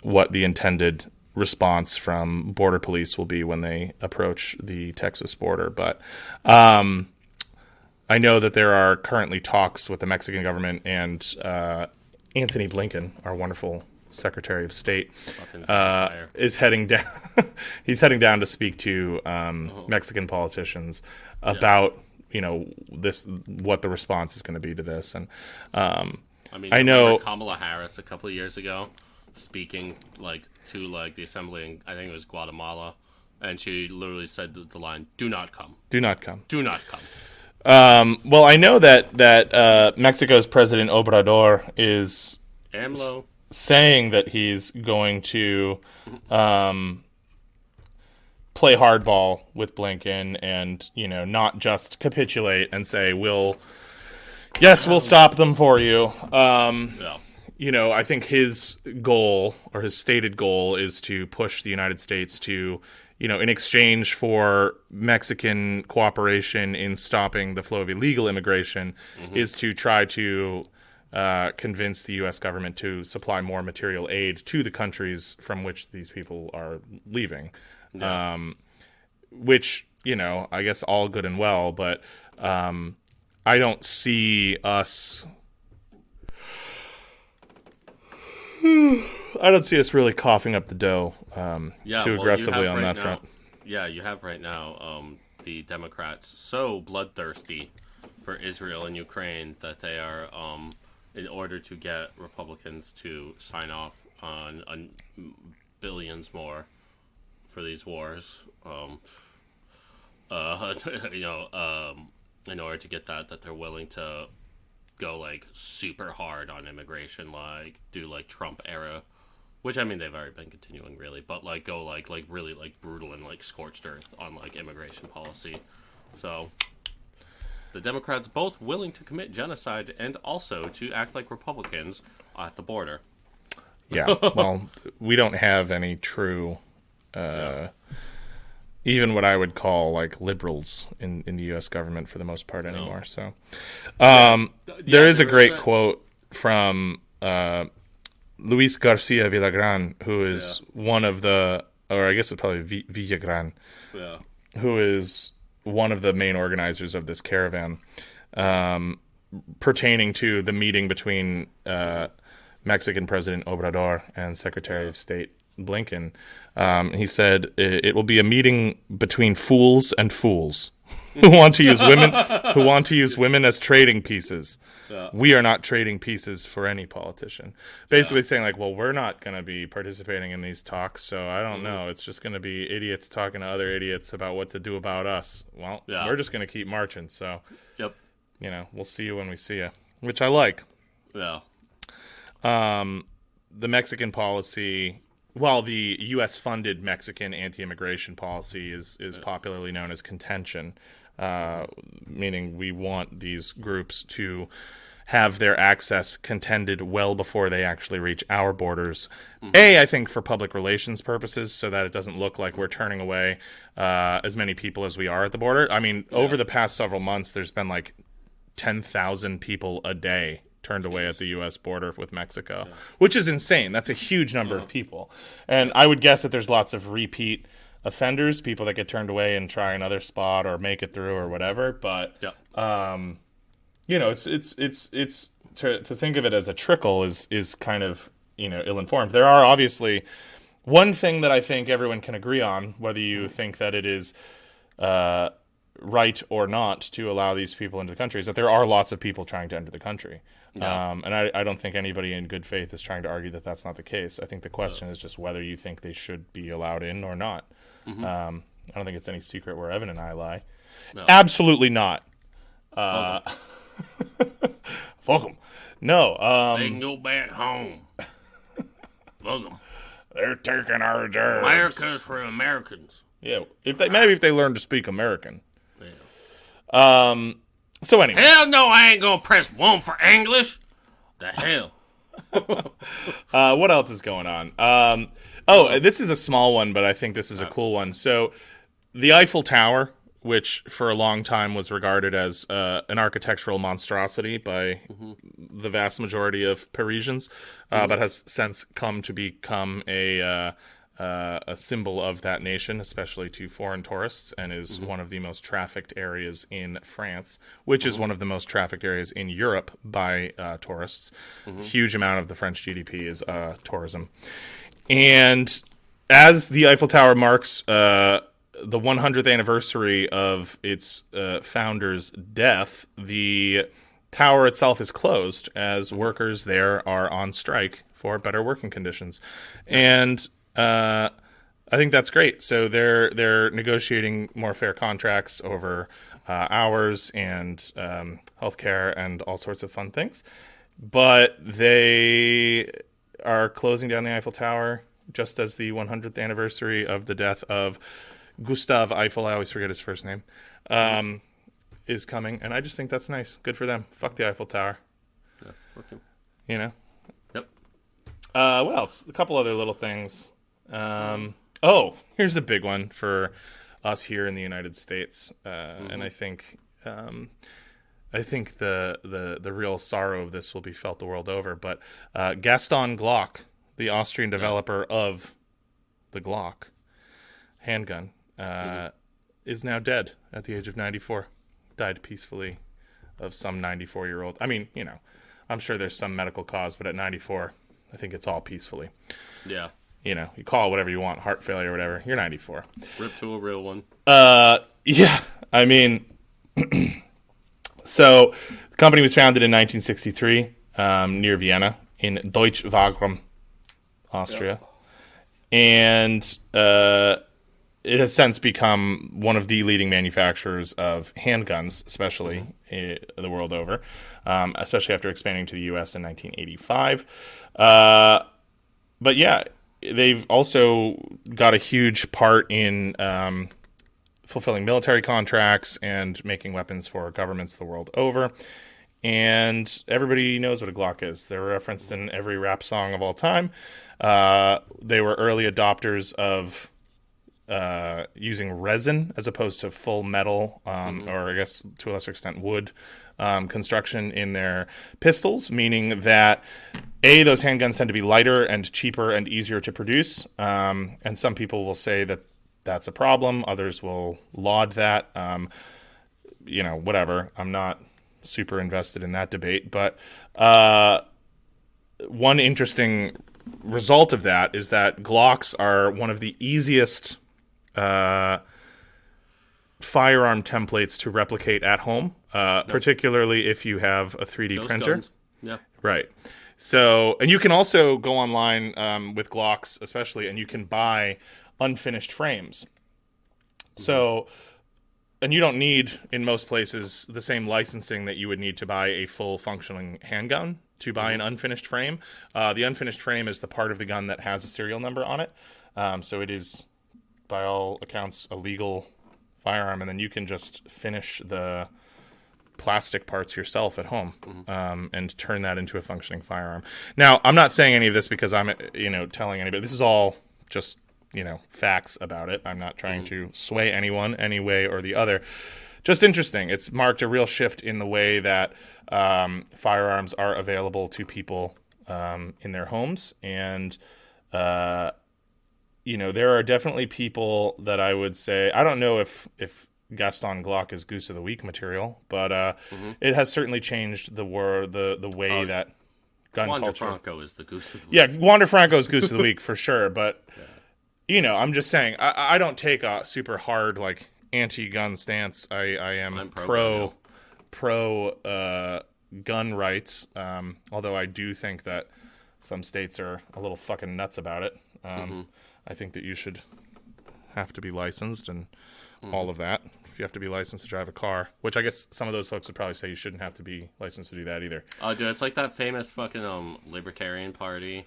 what the intended response from border police will be when they approach the Texas border. But I know that there are currently talks with the Mexican government, and Antony Blinken, our wonderful Secretary of State, is heading down. He's heading down to speak to Mexican politicians about what the response is going to be to this. And I know Kamala Harris a couple of years ago speaking to the assembly in, I think it was Guatemala, and she literally said the line, "Do not come. Do not come. Do not come." Well, I know that Mexico's President Obrador is AMLO saying that he's going to play hardball with Blinken and, not just capitulate and say, we'll stop them for you. I think his goal, or his stated goal, is to push the United States to, in exchange for Mexican cooperation in stopping the flow of illegal immigration, is to try to convince the U.S. government to supply more material aid to the countries from which these people are leaving. Yeah. Which, I guess all good and well, but I don't see us... I don't see us really coughing up the dough too aggressively on that front. Yeah, you have right now the Democrats so bloodthirsty for Israel and Ukraine that they are, in order to get Republicans to sign off on billions more for these wars, in order to get that they're willing to go like super hard on immigration, like do like Trump era, which I mean they've already been continuing really, but like go like really like brutal and like scorched earth on like immigration policy. So the Democrats both willing to commit genocide and also to act like Republicans at the border. Yeah, well, we don't have any true even what I would call like liberals in the U.S. government for the most part anymore. So there is a great quote from Luis Garcia Villagran, who is one of the, or I guess it's probably Villagran, who is one of the main organizers of this caravan, pertaining to the meeting between Mexican President Obrador and Secretary of State Blinken. He said it will be a meeting between fools and fools who want to use women as trading pieces. We are not trading pieces for any politician. Basically saying like, well, we're not going to be participating in these talks, so I don't know. It's just going to be idiots talking to other idiots about what to do about us. Well, we're just going to keep marching. So, we'll see you when we see you, which I like. Yeah. The Mexican policy, well, the U.S.-funded Mexican anti-immigration policy is popularly known as contention, meaning we want these groups to have their access contended well before they actually reach our borders. I think for public relations purposes, so that it doesn't look like we're turning away as many people as we are at the border. I mean, over the past several months, there's been like 10,000 people a day turned away at the U.S. border with Mexico, which is insane. That's a huge number of people. And I would guess that there's lots of repeat offenders, people that get turned away and try another spot or make it through or whatever. But, it's to think of it as a trickle is kind of, ill-informed. There are obviously one thing that I think everyone can agree on, whether you think that it is right or not to allow these people into the country, is that there are lots of people trying to enter the country. And I don't think anybody in good faith is trying to argue that that's not the case. I think the question is just whether you think they should be allowed in or not. I don't think it's any secret where Evan and I lie. No. Absolutely not. Fuck them. No. They can go back home. Fuck them. They're taking our jobs. America's for Americans. Yeah, if they learn to speak American. Yeah. So anyway. Hell no, I ain't gonna press 1 for English. The hell. What else is going on? This is a small one, but I think this is a cool one. So the Eiffel Tower, which for a long time was regarded as an architectural monstrosity by the vast majority of Parisians, but has since come to become a symbol of that nation, especially to foreign tourists, and is one of the most trafficked areas in France, which is one of the most trafficked areas in Europe by tourists. Huge amount of the French GDP is tourism. And as the Eiffel Tower marks the 100th anniversary of its founder's death, the tower itself is closed as workers there are on strike for better working conditions. And I think that's great. So they're negotiating more fair contracts over hours and healthcare and all sorts of fun things. But they are closing down the Eiffel Tower just as the 100th anniversary of the death of Gustave Eiffel, I always forget his first name, is coming. And I just think that's nice. Good for them. Fuck the Eiffel Tower. Yeah, okay. Yep. What else? A couple other little things. Here's the big one for us here in the United States, and I think the real sorrow of this will be felt the world over. But Gaston Glock, the Austrian developer of the Glock, handgun, is now dead at the age of 94. Died peacefully of some 94-year-old. I mean, I'm sure there's some medical cause, but at 94, I think it's all peacefully. Yeah. You call it whatever you want, heart failure, whatever. You're 94. Rip to a real one. Yeah. I mean, so the company was founded in 1963 near Vienna in Deutsch-Wagram, Austria. Yep. And it has since become one of the leading manufacturers of handguns, especially the world over, especially after expanding to the U.S. in 1985. But yeah, they've also got a huge part in fulfilling military contracts and making weapons for governments the world over. And everybody knows what a Glock is. They're referenced in every rap song of all time. They were early adopters of using resin as opposed to full metal, or I guess to a lesser extent wood construction in their pistols, meaning that those handguns tend to be lighter and cheaper and easier to produce. And some people will say that that's a problem. Others will laud that. Whatever. I'm not super invested in that debate, but one interesting result of that is that Glocks are one of the easiest firearm templates to replicate at home, particularly if you have a 3D printer. Guns. Yeah. Right. So, and you can also go online with Glocks especially, and you can buy unfinished frames. So, and you don't need, in most places, the same licensing that you would need to buy a full functioning handgun to buy an unfinished frame. The unfinished frame is the part of the gun that has a serial number on it. So it is, by all accounts, a legal firearm, and then you can just finish the plastic parts yourself at home and turn that into a functioning firearm. Now, I'm not saying any of this because I'm, telling anybody. This is all just, facts about it. I'm not trying to sway anyone any way or the other. Just interesting. It's marked a real shift in the way that firearms are available to people in their homes. And, there are definitely people that I would say, I don't know if Gaston Glock is Goose of the Week material, but it has certainly changed the way that gun Wander culture. Franco is the Goose of the Week. Yeah, Wander Franco is Goose of the Week for sure, but I'm just saying I don't take a super hard anti-gun stance. I am pro gun rights, although I do think that some states are a little fucking nuts about it. I think that you should have to be licensed and all of that. If you have to be licensed to drive a car, which I guess some of those folks would probably say you shouldn't have to be licensed to do that either. Oh, dude, it's like that famous fucking Libertarian Party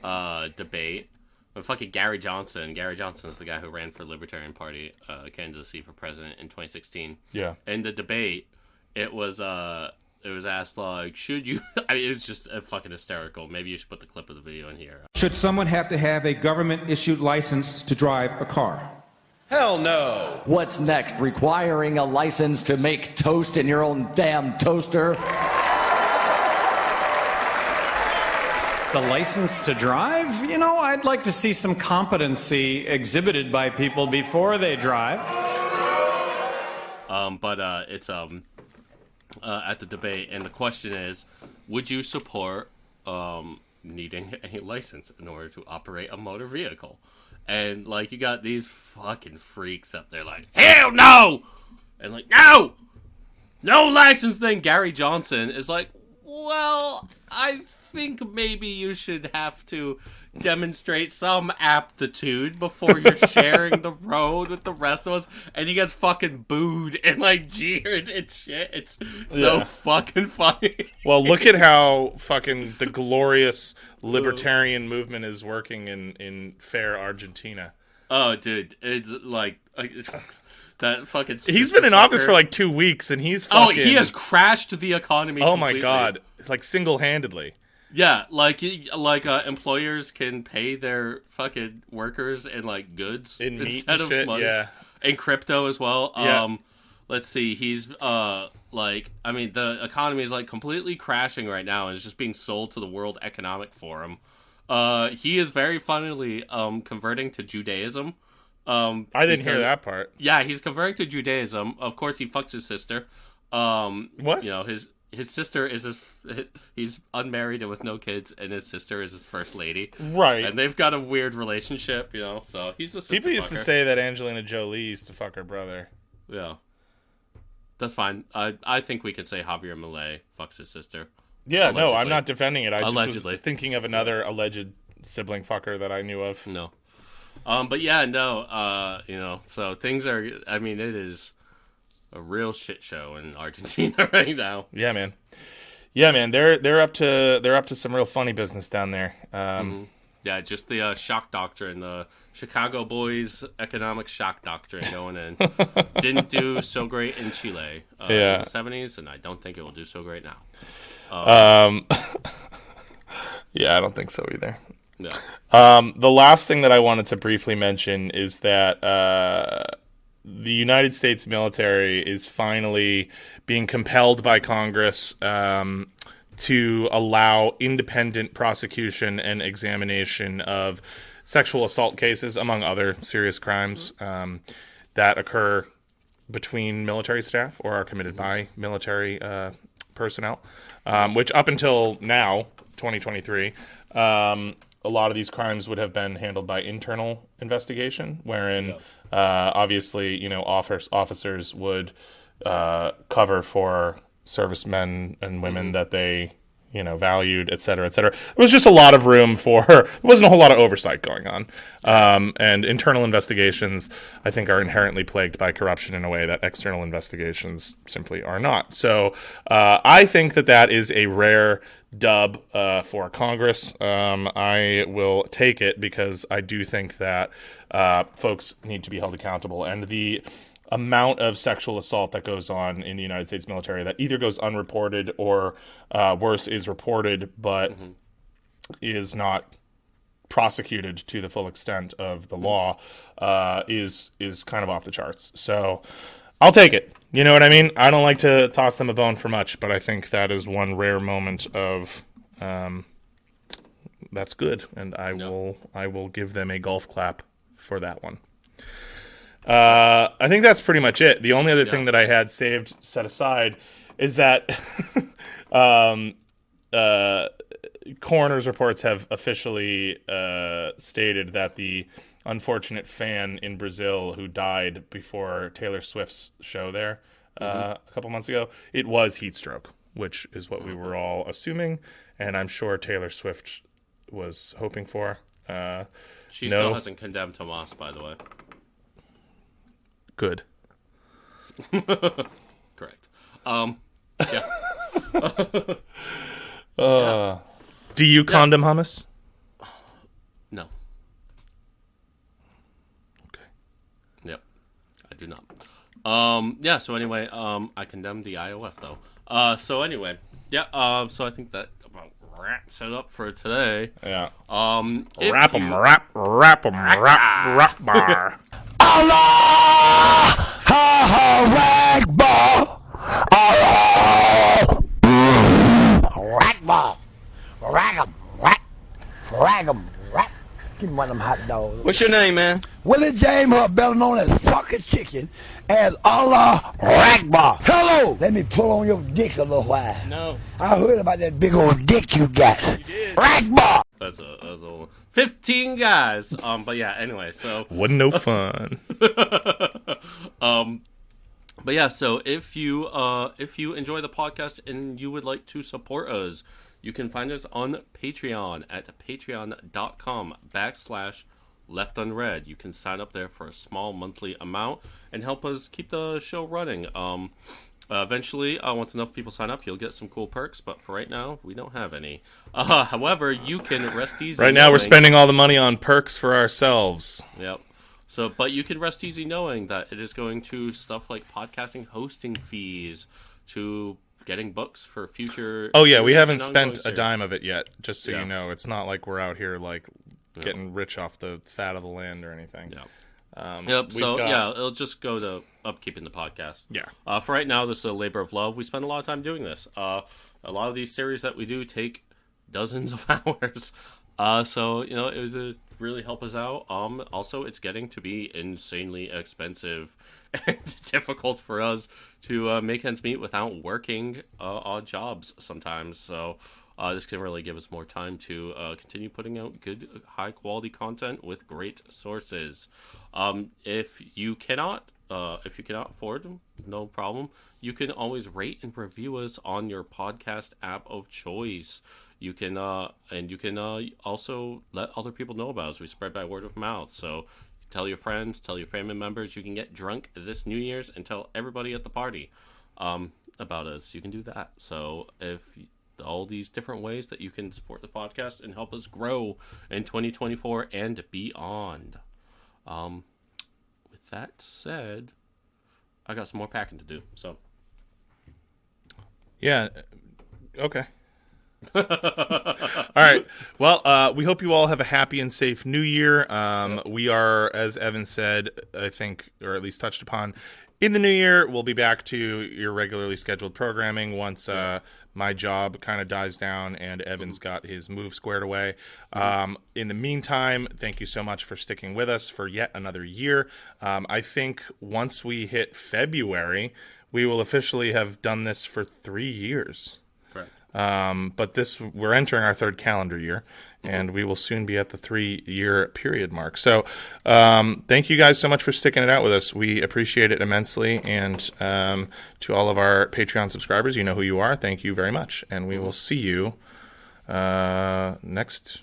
debate. With fucking Gary Johnson. Gary Johnson is the guy who ran for Libertarian Party candidacy for president in 2016. Yeah. In the debate, it was asked should you? I mean, it was just fucking hysterical. Maybe you should put the clip of the video in here. Should someone have to have a government-issued license to drive a car? Hell no. What's next? Requiring a license to make toast in your own damn toaster? The license to drive? I'd like to see some competency exhibited by people before they drive. But it's at the debate, and the question is, would you support needing a license in order to operate a motor vehicle? And you got these fucking freaks up there hell no! And no license. Then Gary Johnson is well, I think maybe you should have to demonstrate some aptitude before you're sharing the road with the rest of us. And he gets fucking booed and jeered and shit. It's so fucking funny. Well, look at how fucking the glorious libertarian movement is working in fair Argentina. Oh, dude, it's that fucking. He's been in office for 2 weeks, and he's fucking. Oh, he has crashed the economy. Oh completely. my god, it's single-handedly. Yeah, employers can pay their fucking workers in goods in meat instead and of shit, money. Yeah, and crypto as well. Yeah. Let's see. He's the economy is completely crashing right now, and it's just being sold to the World Economic Forum. He is very funnily converting to Judaism. I didn't hear that part. Yeah, he's converting to Judaism. Of course, he fucks his sister. What? You know, his sister is he's unmarried and with no kids, and his sister is his first lady. Right. And they've got a weird relationship, you know, so he's the sister People used fucker. to say that Angelina Jolie used to fuck her brother. Yeah. That's fine. I think we could say Javier Milei fucks his sister. Yeah, Allegedly. no, I'm not defending it. I just Allegedly. was thinking of another alleged sibling fucker that I knew of. No. But yeah, no, you know, so things are, I mean, it is a real shit show in Argentina right now. Yeah, man. Yeah, man. They're up to some real funny business down there. Yeah, just the shock doctrine, the Chicago boys economic shock doctrine going in. Didn't do so great in Chile in the 70s, and I don't think it will do so great now. Yeah, I don't think so either. No. The last thing that I wanted to briefly mention is that the United States military is finally being compelled by Congress to allow independent prosecution and examination of sexual assault cases, among other serious crimes that occur between military staff or are committed by military personnel, which up until now, 2023, a lot of these crimes would have been handled by internal investigation, wherein obviously, you know, officers would cover for servicemen and women that they, you know, valued, et cetera, et cetera. There was just a lot of room for, there wasn't a whole lot of oversight going on. And internal investigations, I think, are inherently plagued by corruption in a way that external investigations simply are not. So I think that is a rare dub for Congress. I will take it because I do think that folks need to be held accountable. And the amount of sexual assault that goes on in the United States military that either goes unreported or worse is reported but is not prosecuted to the full extent of the law is kind of off the charts. So I'll take it. You know what I mean? I don't like to toss them a bone for much, but I think that is one rare moment of that's good, and I will give them a golf clap for that one. I think that's pretty much it. The only other thing that I had set aside is that coroner's reports have officially stated that the unfortunate fan in Brazil who died before Taylor Swift's show there a couple months ago, it was heat stroke, which is what we were all assuming, and I'm sure Taylor Swift was hoping for. She still hasn't condemned Tomas, by the way. Good. Correct. Yeah. Do you condom hummus? No. Okay. Yep. I do not. Yeah, so anyway, I condemn the IOF, though. So anyway, yeah, so I think that about wraps it up for today. Yeah. Rap bar. Allah! Ha Akbar! Allah! Akbar! Rag'em, rag'em, rat. Give me one of them hot dogs. What's your name, man? Willie James, better known as fucking chicken, as Allah Akbar. Hello! Let me pull on your dick a little while. No. I heard about that big old dick you got. You did. Akbar! That's a 15 guys. But yeah, anyway, so Wasn't no fun. But yeah, so if you enjoy the podcast and you would like to support us, you can find us on Patreon at patreon.com/leftunread. You can sign up there for a small monthly amount and help us keep the show running. Eventually, once enough people sign up, you'll get some cool perks, but for right now, we don't have any. However, you can rest easy. Right now, we're spending all the money on perks for ourselves. Yep. So, but you can rest easy knowing that it is going to stuff like podcasting hosting fees, to getting books for future. Oh yeah, we haven't and spent ongoing a dime of it yet. Just so Yeah. you know, it's not like we're out here like getting rich off the fat of the land or anything. Yeah. Yep. So got- yeah, it'll just go to upkeeping the podcast. Yeah. For right now, this is a labor of love. We spend a lot of time doing this. A lot of these series that we do take dozens of hours. So you know, really help us out. Also, it's getting to be insanely expensive and difficult for us to make ends meet without working odd jobs sometimes. So this can really give us more time to continue putting out good, high-quality content with great sources. If you cannot afford, no problem. You can always rate and review us on your podcast app of choice. You can also let other people know about us. We spread by word of mouth. So tell your friends, tell your family members. You can get drunk this New Year's and tell everybody at the party about us. You can do that. So if all these different ways that you can support the podcast and help us grow in 2024 and beyond. With that said, I got some more packing to do. So yeah, okay. All right. Well, we hope you all have a happy and safe New Year. We are, as Evan said, I think, or at least touched upon, in the new year, we'll be back to your regularly scheduled programming once my job kind of dies down and Evan's got his move squared away. In the meantime, thank you so much for sticking with us for yet another year. I think once we hit February, we will officially have done this for 3 years. But we're entering our third calendar year, and we will soon be at the 3-year period mark. So thank you guys so much for sticking it out with us. We appreciate it immensely. And to all of our Patreon subscribers, you know who you are. Thank you very much. And we will see you next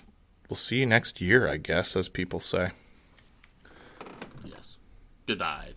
year, I guess, as people say. Yes. Goodbye.